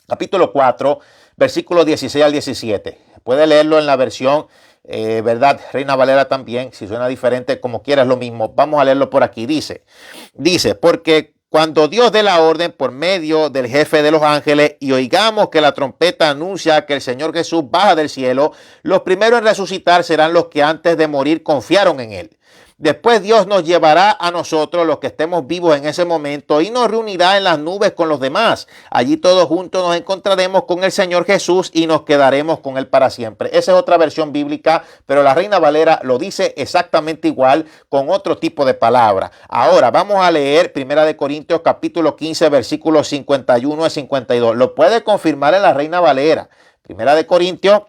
capítulo 4, versículos 16 al 17. Puede leerlo en la versión, ¿verdad?, Reina Valera también. Si suena diferente, como quieras, lo mismo. Vamos a leerlo por aquí. Dice, porque cuando Dios dé la orden por medio del jefe de los ángeles y oigamos que la trompeta anuncia que el Señor Jesús baja del cielo, los primeros en resucitar serán los que antes de morir confiaron en Él. Después Dios nos llevará a nosotros, los que estemos vivos en ese momento, y nos reunirá en las nubes con los demás. Allí todos juntos nos encontraremos con el Señor Jesús y nos quedaremos con Él para siempre. Esa es otra versión bíblica, pero la Reina Valera lo dice exactamente igual, con otro tipo de palabra. Ahora vamos a leer 1 Corintios capítulo 15, versículos 51 a 52. Lo puede confirmar en la Reina Valera. 1 Corintios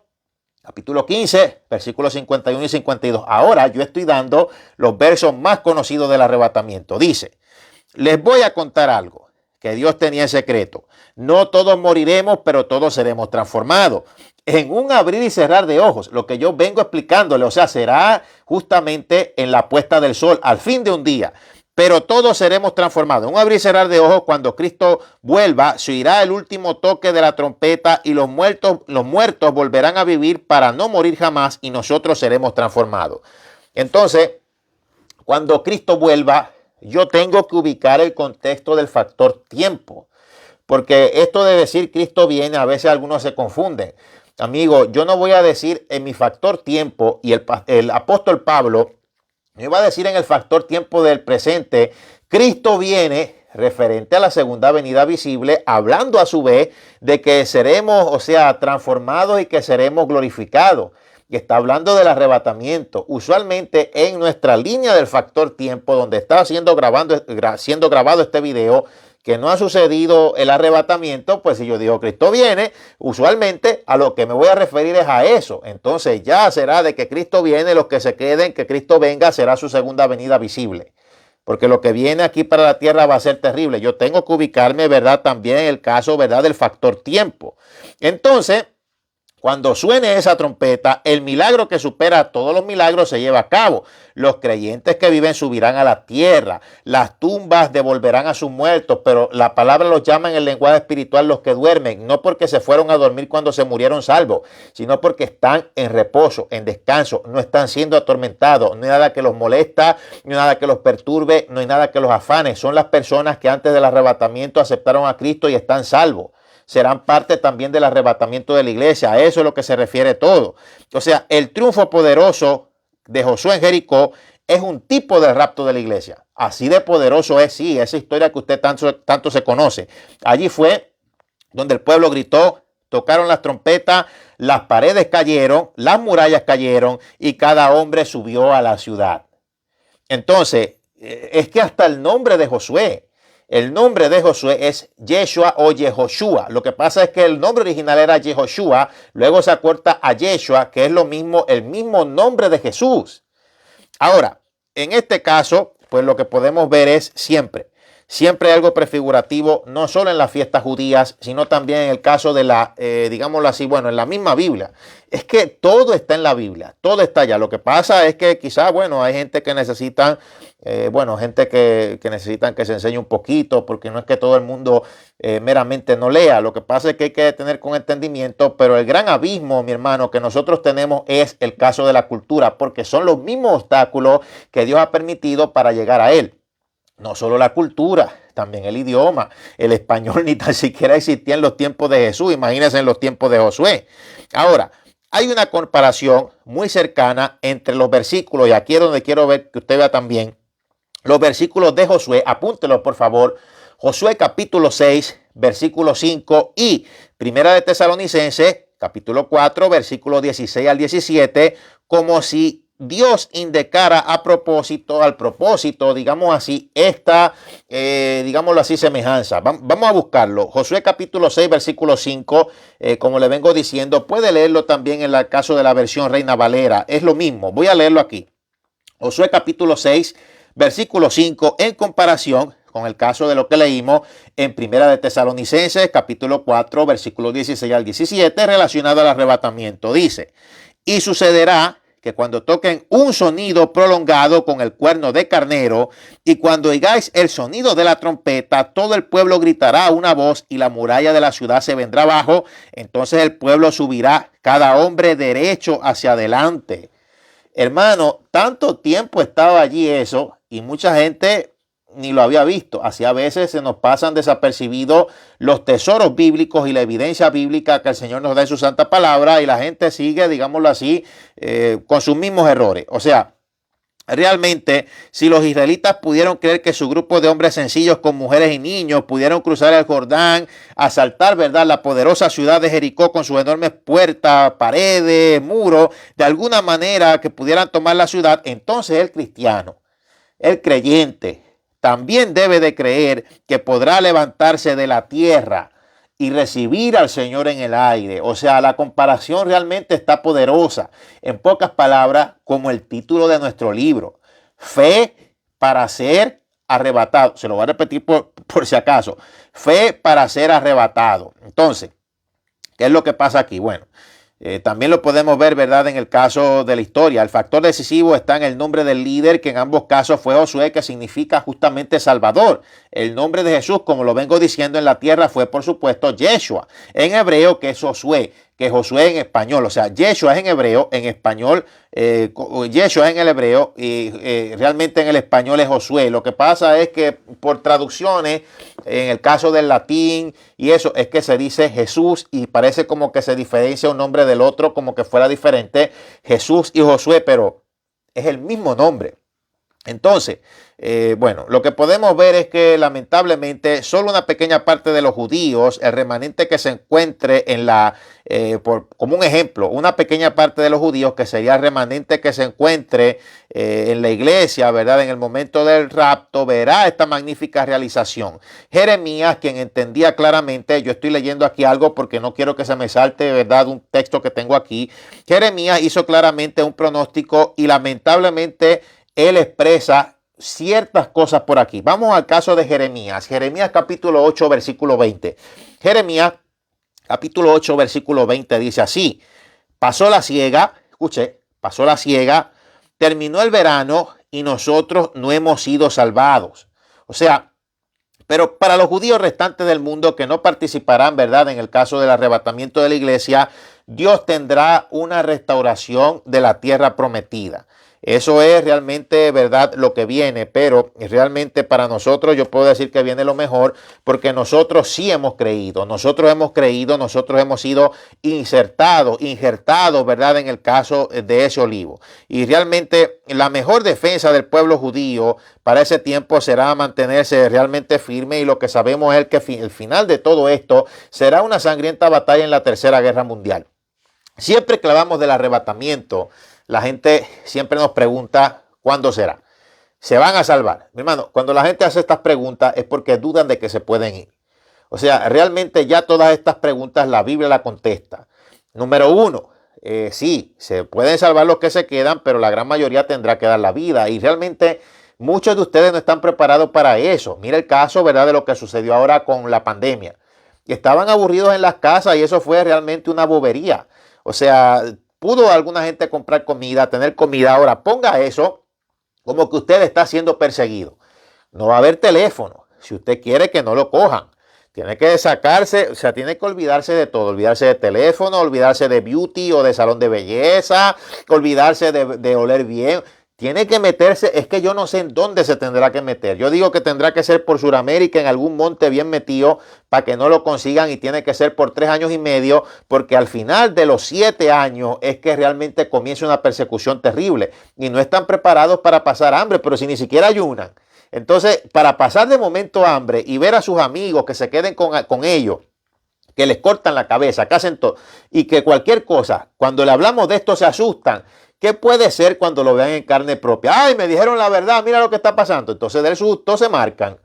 capítulo 15, versículos 51 y 52. Ahora yo estoy dando los versos más conocidos del arrebatamiento. Dice, les voy a contar algo que Dios tenía en secreto. No todos moriremos, pero todos seremos transformados. En un abrir y cerrar de ojos, lo que yo vengo explicándole, o sea, será justamente en la puesta del sol, al fin de un día. Pero todos seremos transformados. En un abrir y cerrar de ojos, cuando Cristo vuelva, se oirá el último toque de la trompeta y los muertos volverán a vivir para no morir jamás, y nosotros seremos transformados. Entonces, cuando Cristo vuelva, yo tengo que ubicar el contexto del factor tiempo. Porque esto de decir Cristo viene, a veces algunos se confunden. Amigo, yo no voy a decir en mi factor tiempo, y el apóstol Pablo me va a decir en el factor tiempo del presente, Cristo viene, referente a la segunda venida visible, hablando a su vez de que seremos, o sea, transformados y que seremos glorificados. Y está hablando del arrebatamiento. Usualmente en nuestra línea del factor tiempo, donde está siendo grabado este video, que no ha sucedido el arrebatamiento, pues si yo digo Cristo viene, usualmente a lo que me voy a referir es a eso. Entonces ya será de que Cristo viene, los que se queden, que Cristo venga, será su segunda venida visible. Porque lo que viene aquí para la tierra va a ser terrible. Yo tengo que ubicarme, ¿verdad?, también en el caso, ¿verdad?, del factor tiempo. Entonces, cuando suene esa trompeta, el milagro que supera a todos los milagros se lleva a cabo. Los creyentes que viven subirán a la tierra. Las tumbas devolverán a sus muertos, pero la palabra los llama en el lenguaje espiritual los que duermen, no porque se fueron a dormir cuando se murieron salvos, sino porque están en reposo, en descanso, no están siendo atormentados, no hay nada que los molesta, no hay nada que los perturbe, no hay nada que los afane. Son las personas que antes del arrebatamiento aceptaron a Cristo y están salvos. Serán parte también del arrebatamiento de la iglesia. A eso es lo que se refiere todo. O sea, el triunfo poderoso de Josué en Jericó es un tipo de rapto de la iglesia. Así de poderoso es, sí, esa historia que usted tanto se conoce. Allí fue donde el pueblo gritó, tocaron las trompetas, las paredes cayeron, las murallas cayeron y cada hombre subió a la ciudad. Entonces, es que hasta el nombre de Josué, el nombre de Josué es Yeshua o Yehoshua. Lo que pasa es que el nombre original era Yehoshua, luego se acorta a Yeshua, que es lo mismo, el mismo nombre de Jesús. Ahora, en este caso, pues lo que podemos ver es siempre algo prefigurativo, no solo en las fiestas judías, sino también en el caso de la, digámoslo así, bueno, en la misma Biblia. Es que todo está en la Biblia, todo está allá. Lo que pasa es que quizás, bueno, hay gente que necesitan, que necesitan que se enseñe un poquito, porque no es que todo el mundo meramente no lea. Lo que pasa es que hay que tener con entendimiento, pero el gran abismo, mi hermano, que nosotros tenemos es el caso de la cultura, porque son los mismos obstáculos que Dios ha permitido para llegar a Él. No solo la cultura, también el idioma. El español ni tan siquiera existía en los tiempos de Jesús. Imagínense en los tiempos de Josué. Ahora, hay una comparación muy cercana entre los versículos, y aquí es donde quiero ver que usted vea también los versículos de Josué. Apúntelo, por favor. Josué capítulo 6, versículo 5 y Primera de Tesalonicenses, capítulo 4, versículos 16 al 17, como si Dios indicara al propósito, digamos así, digámoslo así, semejanza. Vamos a buscarlo. Josué capítulo 6, versículo 5, como le vengo diciendo, puede leerlo también en el caso de la versión Reina Valera. Es lo mismo. Voy a leerlo aquí. Josué capítulo 6, versículo 5, en comparación con el caso de lo que leímos en Primera de Tesalonicenses, capítulo 4, versículo 16 al 17, relacionado al arrebatamiento. Dice, y sucederá que cuando toquen un sonido prolongado con el cuerno de carnero, y cuando oigáis el sonido de la trompeta, todo el pueblo gritará a una voz, y la muralla de la ciudad se vendrá abajo. Entonces el pueblo subirá, cada hombre derecho hacia adelante. Hermano, tanto tiempo estaba allí eso, y mucha gente ni lo había visto. Así a veces se nos pasan desapercibidos los tesoros bíblicos y la evidencia bíblica que el Señor nos da en su santa palabra, y la gente sigue, digámoslo así, con sus mismos errores. O sea, realmente, si los israelitas pudieron creer que su grupo de hombres sencillos con mujeres y niños pudieron cruzar el Jordán, asaltar, ¿verdad?, la poderosa ciudad de Jericó con sus enormes puertas, paredes, muros, de alguna manera que pudieran tomar la ciudad, entonces el cristiano, el creyente, también debe de creer que podrá levantarse de la tierra y recibir al Señor en el aire. O sea, la comparación realmente está poderosa. En pocas palabras, como el título de nuestro libro, fe para ser arrebatado. Se lo voy a repetir por si acaso. Fe para ser arrebatado. Entonces, ¿qué es lo que pasa aquí? Bueno, también lo podemos ver, ¿verdad?, en el caso de la historia. El factor decisivo está en el nombre del líder, que en ambos casos fue Josué, que significa justamente Salvador. El nombre de Jesús, como lo vengo diciendo en la tierra, fue por supuesto Yeshua, en hebreo, que es Josué, que Josué en español, o sea, Yeshua es en hebreo, en español, Yeshua es en el hebreo, y realmente en el español es Josué. Lo que pasa es que por traducciones, en el caso del latín y eso, es que se dice Jesús y parece como que se diferencia un nombre del otro, como que fuera diferente, Jesús y Josué, pero es el mismo nombre. Entonces, bueno, lo que podemos ver es que lamentablemente solo una pequeña parte de los judíos, el remanente que se encuentre en como un ejemplo, una pequeña parte de los judíos, que sería el remanente que se encuentre en la iglesia, ¿verdad?, en el momento del rapto, verá esta magnífica realización. Jeremías, quien entendía claramente, yo estoy leyendo aquí algo porque no quiero que se me salte, ¿verdad?, un texto que tengo aquí. Jeremías hizo claramente un pronóstico y lamentablemente él expresa ciertas cosas por aquí. Vamos al caso de Jeremías. Jeremías capítulo 8, versículo 20. Jeremías capítulo 8, versículo 20 dice así: pasó la siega, escuche, pasó la siega, terminó el verano y nosotros no hemos sido salvados. O sea, pero para los judíos restantes del mundo que no participarán, ¿verdad?, en el caso del arrebatamiento de la iglesia, Dios tendrá una restauración de la tierra prometida. Eso es realmente, ¿verdad?, lo que viene, pero realmente para nosotros yo puedo decir que viene lo mejor, porque nosotros sí hemos creído, nosotros hemos sido injertados, ¿verdad?, en el caso de ese olivo. Y realmente la mejor defensa del pueblo judío para ese tiempo será mantenerse realmente firme, y lo que sabemos es que el final de todo esto será una sangrienta batalla en la Tercera Guerra Mundial. Siempre que hablamos del arrebatamiento, la gente siempre nos pregunta, ¿cuándo será? ¿Se van a salvar? Mi hermano, cuando la gente hace estas preguntas es porque dudan de que se pueden ir. O sea, realmente ya todas estas preguntas la Biblia la contesta. Número uno, sí, se pueden salvar los que se quedan, pero la gran mayoría tendrá que dar la vida. Y realmente muchos de ustedes no están preparados para eso. Mira el caso, ¿verdad?, de lo que sucedió ahora con la pandemia. Estaban aburridos en las casas y eso fue realmente una bobería. O sea, pudo alguna gente comprar comida, tener comida. Ahora ponga eso como que usted está siendo perseguido. No va a haber teléfono. Si usted quiere que no lo cojan, tiene que sacarse, o sea, tiene que olvidarse de todo. Olvidarse de teléfono, olvidarse de beauty o de salón de belleza, olvidarse de oler bien. Tiene que meterse, es que yo no sé en dónde se tendrá que meter. Yo digo que tendrá que ser por Sudamérica, en algún monte bien metido, para que no lo consigan, y tiene que ser por 3 años y medio, porque al final de los 7 años es que realmente comienza una persecución terrible. Y no están preparados para pasar hambre, pero si ni siquiera ayunan. Entonces, para pasar de momento hambre y ver a sus amigos que se queden con ellos, que les cortan la cabeza, que hacen todo, y que cualquier cosa, cuando le hablamos de esto se asustan, ¿Qué puede ser cuando lo vean en carne propia? Ay, me dijeron la verdad, mira lo que está pasando. Entonces del susto se marcan.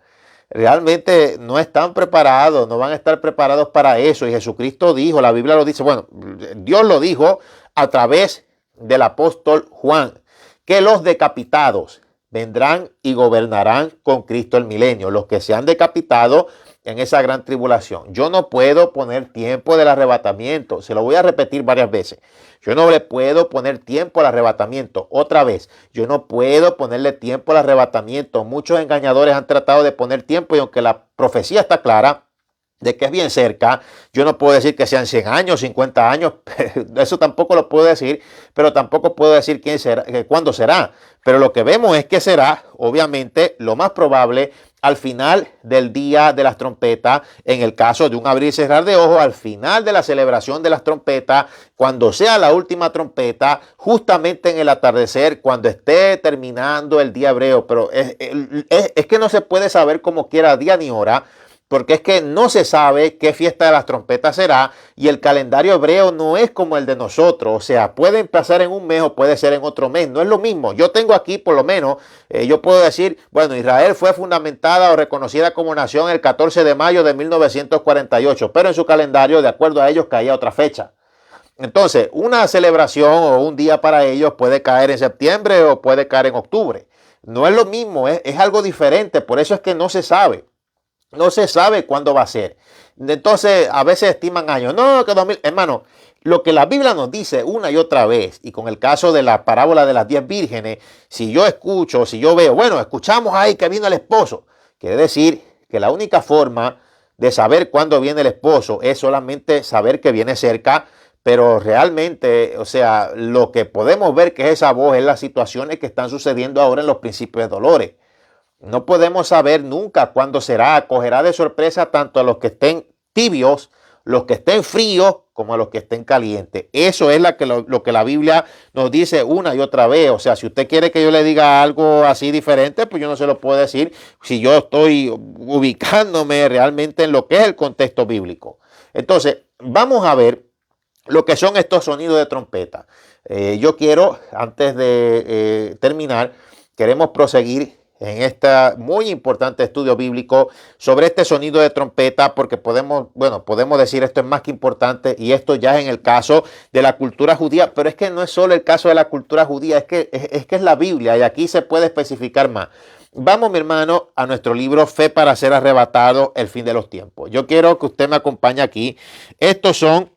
Realmente no están preparados, no van a estar preparados para eso. Y Jesucristo dijo, la Biblia lo dice, bueno, Dios lo dijo a través del apóstol Juan, que los decapitados vendrán y gobernarán con Cristo el milenio, los que se han decapitado en esa gran tribulación. Yo no puedo poner tiempo del arrebatamiento, se lo voy a repetir varias veces. Yo no le puedo poner tiempo al arrebatamiento. Otra vez, yo no puedo ponerle tiempo al arrebatamiento. Muchos engañadores han tratado de poner tiempo y aunque la profecía está clara de que es bien cerca, yo no puedo decir que sean 100 años, 50 años, eso tampoco lo puedo decir, pero tampoco puedo decir quién será, cuándo será. Pero lo que vemos es que será, obviamente, lo más probable al final del día de las trompetas, en el caso de un abrir y cerrar de ojos, al final de la celebración de las trompetas, cuando sea la última trompeta, justamente en el atardecer, cuando esté terminando el día hebreo. Pero es que no se puede saber como quiera día ni hora, porque es que no se sabe qué fiesta de las trompetas será y el calendario hebreo no es como el de nosotros. O sea, pueden pasar en un mes o puede ser en otro mes. No es lo mismo. Yo tengo aquí, por lo menos, yo puedo decir, bueno, Israel fue fundamentada o reconocida como nación el 14 de mayo de 1948, pero en su calendario, de acuerdo a ellos, caía otra fecha. Entonces, una celebración o un día para ellos puede caer en septiembre o puede caer en octubre. No es lo mismo, es algo diferente. Por eso es que no se sabe. No se sabe cuándo va a ser. Entonces, a veces estiman años. No, que 2000. Hermano, lo que la Biblia nos dice una y otra vez, y con el caso de la parábola de las 10 vírgenes, si yo escucho, si yo veo, bueno, escuchamos ahí que vino el esposo, quiere decir que la única forma de saber cuándo viene el esposo es solamente saber que viene cerca, pero realmente, o sea, lo que podemos ver que es esa voz es las situaciones que están sucediendo ahora en los principios de dolores. No podemos saber nunca cuándo será. Cogerá de sorpresa tanto a los que estén tibios, los que estén fríos, como a los que estén calientes. Eso es lo que la Biblia nos dice una y otra vez. O sea, si usted quiere que yo le diga algo así diferente, pues yo no se lo puedo decir si yo estoy ubicándome realmente en lo que es el contexto bíblico. Entonces, vamos a ver lo que son estos sonidos de trompeta. Yo quiero, antes de terminar, queremos proseguir en este muy importante estudio bíblico sobre este sonido de trompeta, porque podemos decir esto es más que importante y esto ya es en el caso de la cultura judía, pero es que no es solo el caso de la cultura judía, es que es la Biblia y aquí se puede especificar más. Vamos, mi hermano, a nuestro libro Fe para ser arrebatado, el fin de los tiempos. Yo quiero que usted me acompañe aquí. Estos son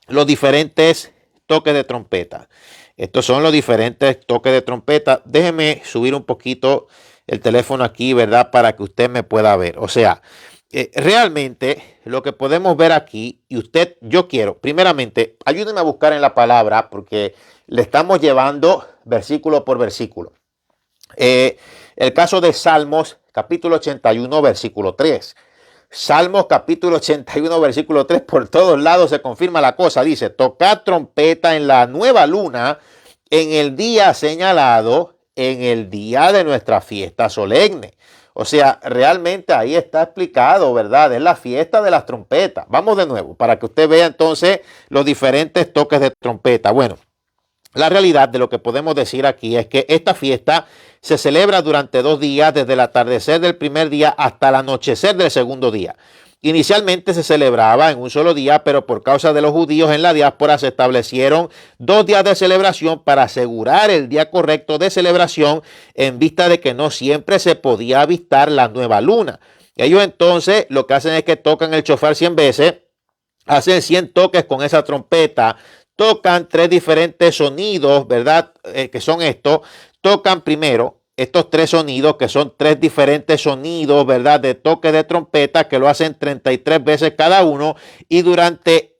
los diferentes toques de trompeta. Estos son los diferentes toques de trompeta. Déjeme subir un poquito el teléfono aquí, ¿verdad? Para que usted me pueda ver. O sea, realmente lo que podemos ver aquí, y yo quiero, primeramente, ayúdenme a buscar en la palabra, porque le estamos llevando versículo por versículo. El caso de Salmos, capítulo 81, versículo 3. Salmos capítulo 81, versículo 3, por todos lados se confirma la cosa. Dice, tocad trompeta en la nueva luna, en el día señalado, en el día de nuestra fiesta solemne. O sea, realmente ahí está explicado, ¿verdad? Es la fiesta de las trompetas. Vamos de nuevo, para que usted vea entonces los diferentes toques de trompeta. Bueno, la realidad de lo que podemos decir aquí es que esta fiesta se celebra durante 2 días, desde el atardecer del primer día hasta el anochecer del segundo día. Inicialmente se celebraba en un solo día, pero por causa de los judíos en la diáspora se establecieron 2 días de celebración para asegurar el día correcto de celebración en vista de que no siempre se podía avistar la nueva luna. Ellos entonces lo que hacen es que tocan el shofar 100 veces, hacen 100 toques con esa trompeta, tocan 3 diferentes sonidos, ¿verdad? Que son estos. Tocan primero estos 3 sonidos, que son 3 diferentes sonidos, ¿verdad? De toque de trompeta, que lo hacen 33 veces cada uno. Y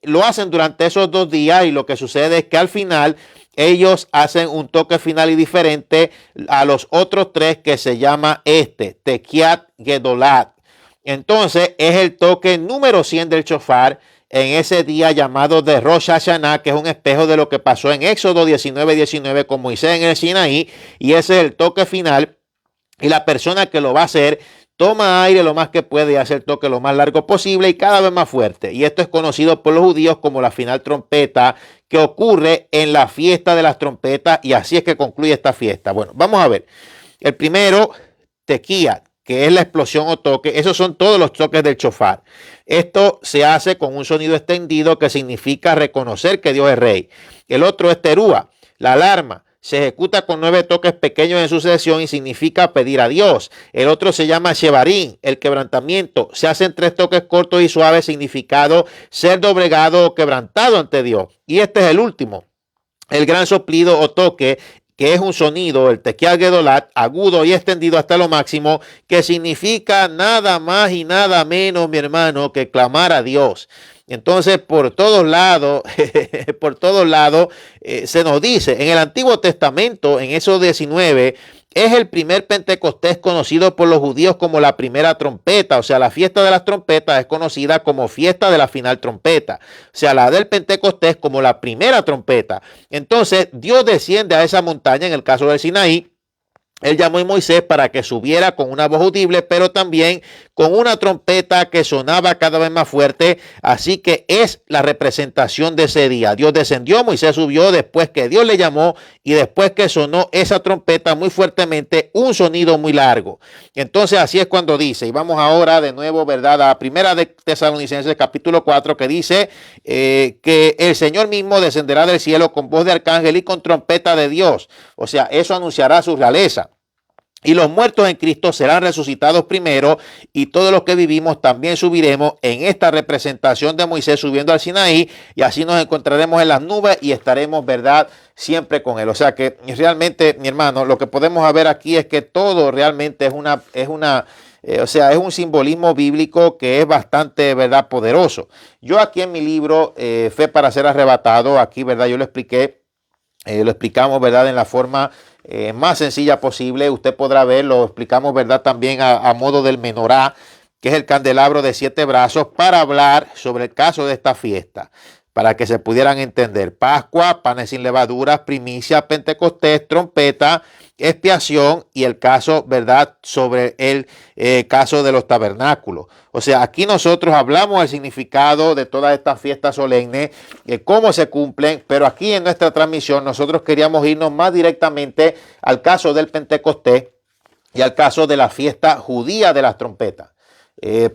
lo hacen durante esos 2 días. Y lo que sucede es que al final ellos hacen un toque final y diferente a los otros 3, que se llama Tekiat Gedolat. Entonces es el toque número 100 del shofar en ese día llamado de Rosh Hashanah, que es un espejo de lo que pasó en Éxodo 19:19 con Moisés en el Sinaí, y ese es el toque final. Y la persona que lo va a hacer toma aire lo más que puede y hace el toque lo más largo posible y cada vez más fuerte. Y esto es conocido por los judíos como la final trompeta, que ocurre en la fiesta de las trompetas, y así es que concluye esta fiesta. Bueno, vamos a ver. El primero, tequía, que es la explosión o toque. Esos son todos los toques del shofar. Esto se hace con un sonido extendido que significa reconocer que Dios es rey. El otro es terúa, la alarma. Se ejecuta con 9 toques pequeños en sucesión y significa pedir a Dios. El otro se llama shevarín, el quebrantamiento. Se hacen 3 toques cortos y suaves, significado ser doblegado o quebrantado ante Dios. Y este es el último, el gran soplido o toque, que es un sonido, el tequiá gedolat, agudo y extendido hasta lo máximo, que significa nada más y nada menos, mi hermano, que clamar a Dios. Entonces, por todos lados, se nos dice, en el Antiguo Testamento, en Éxodo 19, es el primer Pentecostés conocido por los judíos como la primera trompeta. O sea, la fiesta de las trompetas es conocida como fiesta de la final trompeta. O sea, la del Pentecostés como la primera trompeta. Entonces, Dios desciende a esa montaña, en el caso del Sinaí. Él llamó a Moisés para que subiera con una voz audible, pero también con una trompeta que sonaba cada vez más fuerte. Así que es la representación de ese día. Dios descendió, Moisés subió después que Dios le llamó y después que sonó esa trompeta muy fuertemente, un sonido muy largo. Entonces así es cuando dice, y vamos ahora de nuevo, ¿verdad?, a Primera de Tesalonicenses capítulo 4, que dice que el Señor mismo descenderá del cielo con voz de arcángel y con trompeta de Dios. O sea, eso anunciará su realeza. Y los muertos en Cristo serán resucitados primero, y todos los que vivimos también subiremos en esta representación de Moisés subiendo al Sinaí, y así nos encontraremos en las nubes y estaremos, ¿verdad?, siempre con él. O sea que realmente, mi hermano, lo que podemos ver aquí es que todo realmente es un simbolismo bíblico que es bastante, ¿verdad?, poderoso. Yo aquí en mi libro, Fe para ser arrebatado, aquí, ¿verdad?, yo lo explicamos, ¿verdad?, en la forma más sencilla posible. Usted podrá ver, lo explicamos, ¿verdad?, también a modo del menorá, que es el candelabro de 7 brazos, para hablar sobre el caso de esta fiesta, para que se pudieran entender. Pascua, panes sin levaduras, primicia, Pentecostés, trompeta, expiación y el caso, ¿verdad?, sobre el caso de los tabernáculos. O sea, aquí nosotros hablamos del significado de todas estas fiestas solemnes, cómo se cumplen, pero aquí en nuestra transmisión nosotros queríamos irnos más directamente al caso del Pentecostés y al caso de la fiesta judía de las trompetas.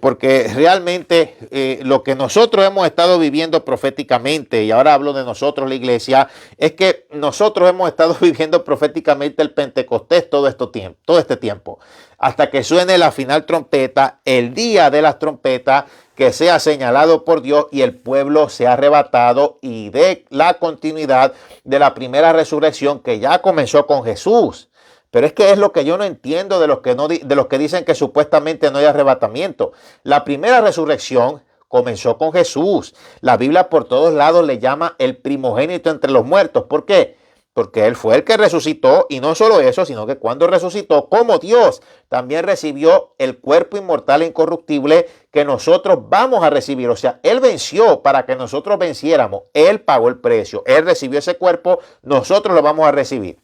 Porque realmente lo que nosotros hemos estado viviendo proféticamente, y ahora hablo de nosotros, la iglesia, es que nosotros hemos estado viviendo proféticamente el Pentecostés todo este tiempo, hasta que suene la final trompeta, el día de las trompetas, que sea señalado por Dios y el pueblo sea arrebatado y dé la continuidad de la primera resurrección que ya comenzó con Jesús. Pero es que es lo que yo no entiendo de los que dicen que supuestamente no hay arrebatamiento. La primera resurrección comenzó con Jesús. La Biblia por todos lados le llama el primogénito entre los muertos. ¿Por qué? Porque Él fue el que resucitó, y no solo eso, sino que cuando resucitó como Dios, también recibió el cuerpo inmortal e incorruptible que nosotros vamos a recibir. O sea, Él venció para que nosotros venciéramos. Él pagó el precio. Él recibió ese cuerpo, nosotros lo vamos a recibir.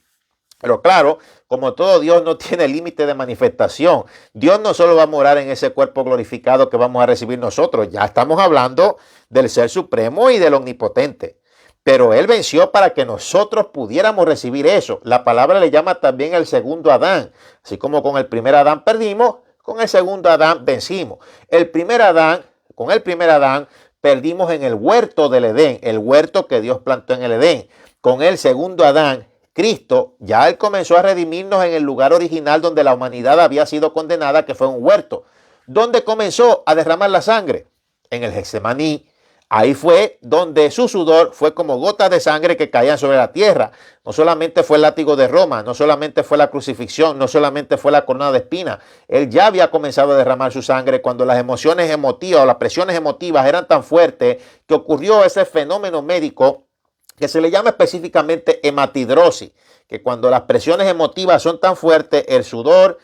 Pero claro, como todo, Dios no tiene límite de manifestación. Dios no solo va a morar en ese cuerpo glorificado que vamos a recibir nosotros. Ya estamos hablando del Ser Supremo y del Omnipotente. Pero Él venció para que nosotros pudiéramos recibir eso. La palabra le llama también el segundo Adán. Así como con el primer Adán perdimos, con el segundo Adán vencimos. Con el primer Adán perdimos en el huerto del Edén, el huerto que Dios plantó en el Edén. Con el segundo Adán, Cristo, ya Él comenzó a redimirnos en el lugar original donde la humanidad había sido condenada, que fue un huerto. ¿Dónde comenzó a derramar la sangre? En el Getsemaní. Ahí fue donde su sudor fue como gotas de sangre que caían sobre la tierra. No solamente fue el látigo de Roma, no solamente fue la crucifixión, no solamente fue la corona de espinas. Él ya había comenzado a derramar su sangre cuando las emociones emotivas o las presiones emotivas eran tan fuertes que ocurrió ese fenómeno médico que se le llama específicamente hematidrosis, que cuando las presiones emotivas son tan fuertes, el sudor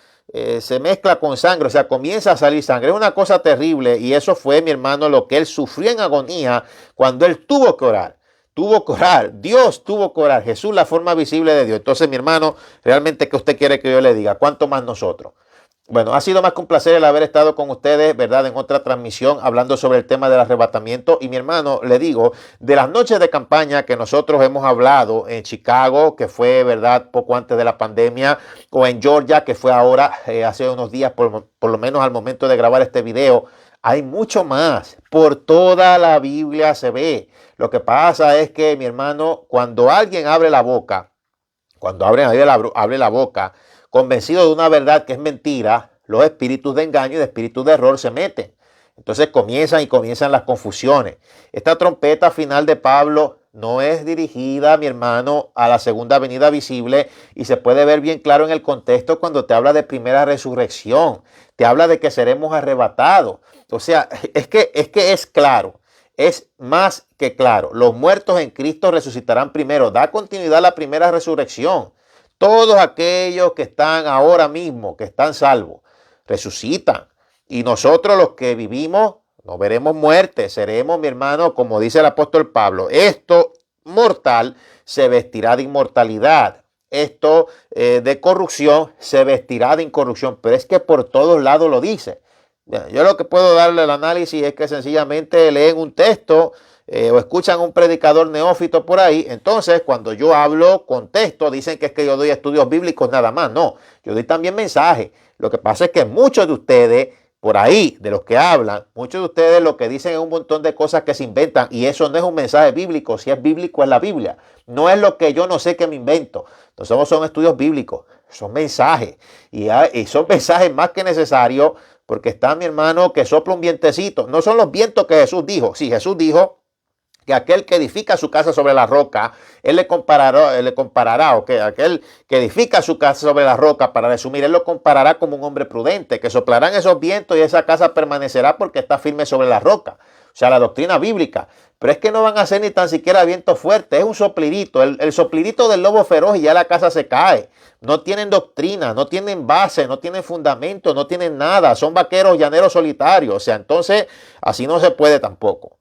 se mezcla con sangre, o sea, comienza a salir sangre. Es una cosa terrible, y eso fue, mi hermano, lo que él sufrió en agonía cuando él tuvo que orar. Dios tuvo que orar, Jesús, la forma visible de Dios. Entonces, mi hermano, realmente, ¿qué usted quiere que yo le diga? ¿Cuánto más nosotros? Bueno, ha sido más que un placer el haber estado con ustedes, ¿verdad? En otra transmisión hablando sobre el tema del arrebatamiento. Y mi hermano, le digo, de las noches de campaña que nosotros hemos hablado en Chicago, que fue, ¿verdad?, poco antes de la pandemia, o en Georgia, que fue ahora, hace unos días, por lo menos al momento de grabar este video. Hay mucho más. Por toda la Biblia se ve. Lo que pasa es que, mi hermano, cuando alguien abre la boca, cuando abre la boca, convencido de una verdad que es mentira, los espíritus de engaño y de espíritus de error se meten. Entonces comienzan las confusiones. Esta trompeta final de Pablo no es dirigida, mi hermano, a la segunda venida visible, y se puede ver bien claro en el contexto cuando te habla de primera resurrección. Te habla de que seremos arrebatados. O sea, es claro. Es más que claro. Los muertos en Cristo resucitarán primero. Da continuidad a la primera resurrección. Todos aquellos que están ahora mismo, que están salvos, resucitan. Y nosotros los que vivimos no veremos muerte. Seremos, mi hermano, como dice el apóstol Pablo, esto mortal se vestirá de inmortalidad. Esto de corrupción se vestirá de incorrupción. Pero es que por todos lados lo dice. Yo lo que puedo darle el análisis es que sencillamente leen un texto o escuchan a un predicador neófito por ahí. Entonces, cuando yo hablo con texto, dicen que es que yo doy estudios bíblicos nada más. No, yo doy también mensajes. Lo que pasa es que muchos de ustedes, por ahí, de los que hablan, muchos de ustedes lo que dicen es un montón de cosas que se inventan, y eso no es un mensaje bíblico. Si es bíblico, es la Biblia. No es lo que yo no sé que me invento. Entonces, son estudios bíblicos, son mensajes, y son mensajes más que necesarios, porque está, mi hermano, que sopla un vientecito. No son los vientos que Jesús dijo. Sí, Jesús dijo que aquel que edifica su casa sobre la roca, él le comparará, o que aquel que edifica su casa sobre la roca, para resumir, él lo comparará como un hombre prudente, que soplarán esos vientos y esa casa permanecerá porque está firme sobre la roca. O sea, la doctrina bíblica. Pero es que no van a ser ni tan siquiera vientos fuertes, es un soplidito, el soplidito del lobo feroz, y ya la casa se cae. No tienen doctrina, no tienen base, no tienen fundamento, no tienen nada. Son vaqueros llaneros solitarios. O sea, entonces así no se puede tampoco.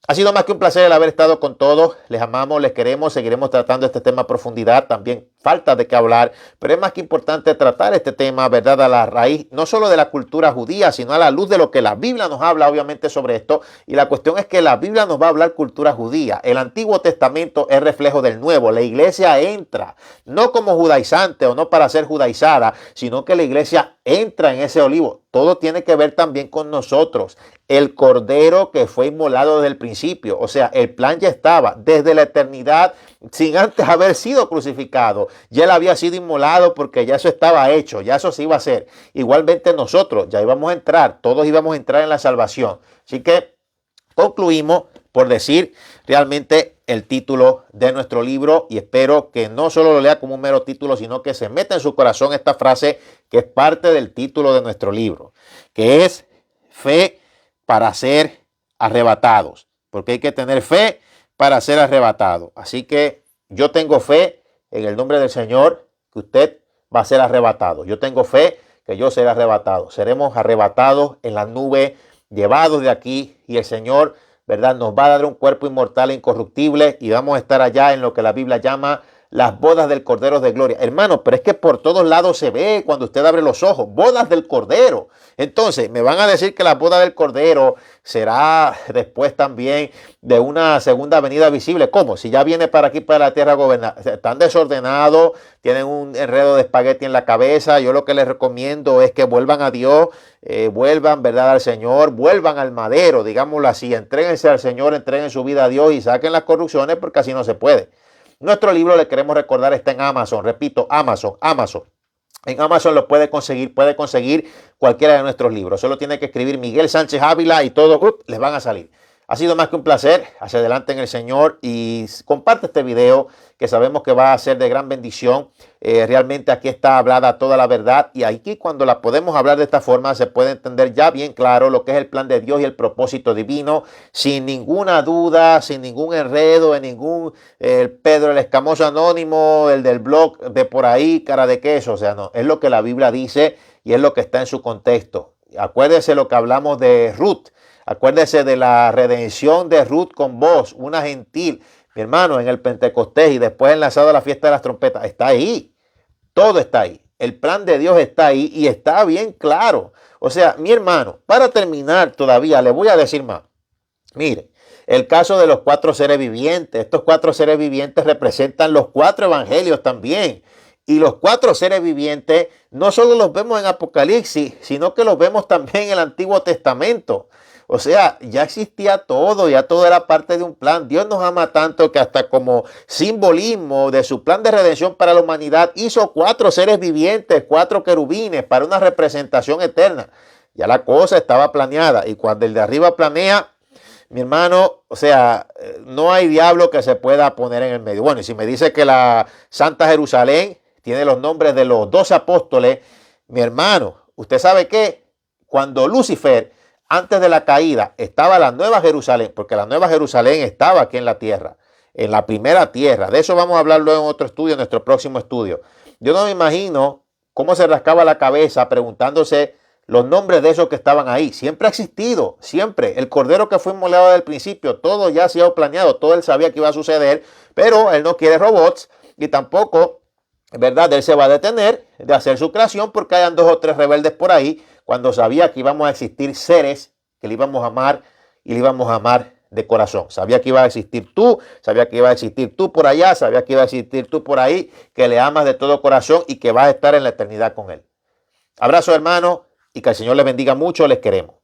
Ha sido más que un placer el haber estado con todos. Les amamos, les queremos, seguiremos tratando este tema a profundidad. También falta de qué hablar, pero es más que importante tratar este tema, ¿verdad?, a la raíz, no solo de la cultura judía, sino a la luz de lo que la Biblia nos habla, obviamente, sobre esto. Y la cuestión es que la Biblia nos va a hablar cultura judía. El Antiguo Testamento es reflejo del Nuevo. La iglesia entra, no como judaizante o no para ser judaizada, sino que la iglesia entra en ese olivo. Todo tiene que ver también con nosotros. El cordero que fue inmolado desde el principio. O sea, el plan ya estaba desde la eternidad, sin antes haber sido crucificado. Ya él había sido inmolado porque ya eso estaba hecho, ya eso se iba a hacer. Igualmente nosotros ya íbamos a entrar, todos íbamos a entrar en la salvación. Así que concluimos por decir realmente el título de nuestro libro, y espero que no solo lo lea como un mero título, sino que se meta en su corazón esta frase que es parte del título de nuestro libro, que es fe para ser arrebatados, porque hay que tener fe para ser arrebatado. Así que yo tengo fe en el nombre del Señor que usted va a ser arrebatado. Yo tengo fe que yo seré arrebatado. Seremos arrebatados en la nube, llevados de aquí, y el Señor, ¿verdad?, nos va a dar un cuerpo inmortal e incorruptible, y vamos a estar allá en lo que la Biblia llama las bodas del Cordero de Gloria. Hermano, pero es que por todos lados se ve cuando usted abre los ojos, bodas del Cordero. Entonces, me van a decir que la boda del Cordero será después también de una segunda venida visible. ¿Cómo? Si ya viene para aquí, para la tierra, gobernar. Están desordenados, tienen un enredo de espagueti en la cabeza. Yo lo que les recomiendo es que vuelvan a Dios, vuelvan, ¿verdad?, al Señor, vuelvan al madero, digámoslo así. Entréguense al Señor, entreguen su vida a Dios y saquen las corrupciones, porque así no se puede. Nuestro libro, le queremos recordar, está en Amazon. Repito, Amazon. En Amazon lo puede conseguir cualquiera de nuestros libros. Solo tiene que escribir Miguel Sánchez Ávila y todos les van a salir. Ha sido más que un placer. Hacia adelante en el Señor, y comparte este video, que sabemos que va a ser de gran bendición. Realmente aquí está hablada toda la verdad, y aquí, cuando la podemos hablar de esta forma, se puede entender ya bien claro lo que es el plan de Dios y el propósito divino, sin ninguna duda, sin ningún enredo, en ningún Pedro el Escamoso Anónimo, el del blog de por ahí, cara de queso. O sea, no, es lo que la Biblia dice y es lo que está en su contexto. Acuérdese lo que hablamos de Ruth. Acuérdese de la redención de Ruth con voz, una gentil. Mi hermano, en el Pentecostés y después enlazado a la fiesta de las trompetas, está ahí. Todo está ahí. El plan de Dios está ahí y está bien claro. O sea, mi hermano, para terminar todavía, le voy a decir más. Mire, el caso de los 4 seres vivientes. Estos 4 seres vivientes representan los 4 evangelios también. Y los 4 seres vivientes no solo los vemos en Apocalipsis, sino que los vemos también en el Antiguo Testamento. O sea, ya existía todo, ya todo era parte de un plan. Dios nos ama tanto que hasta como simbolismo de su plan de redención para la humanidad hizo 4 seres vivientes, 4 querubines para una representación eterna. Ya la cosa estaba planeada y cuando el de arriba planea, mi hermano, o sea, no hay diablo que se pueda poner en el medio. Bueno, y si me dice que la Santa Jerusalén tiene los nombres de los 12 apóstoles, mi hermano, ¿usted sabe qué? Cuando Lucifer, antes de la caída, estaba la Nueva Jerusalén, porque la Nueva Jerusalén estaba aquí en la tierra, en la primera tierra. De eso vamos a hablar luego en otro estudio, en nuestro próximo estudio. Yo no me imagino cómo se rascaba la cabeza preguntándose los nombres de esos que estaban ahí. Siempre ha existido, siempre. El cordero que fue inmolado desde el principio, todo ya se ha planeado, todo él sabía que iba a suceder, pero él no quiere robots y tampoco, ¿verdad? Él se va a detener de hacer su creación porque hayan 2 o 3 rebeldes por ahí cuando sabía que íbamos a existir seres que le íbamos a amar y le íbamos a amar de corazón. Sabía que iba a existir tú, sabía que iba a existir tú por allá, sabía que iba a existir tú por ahí, que le amas de todo corazón y que vas a estar en la eternidad con él. Abrazo, hermano, y que el Señor les bendiga mucho, les queremos.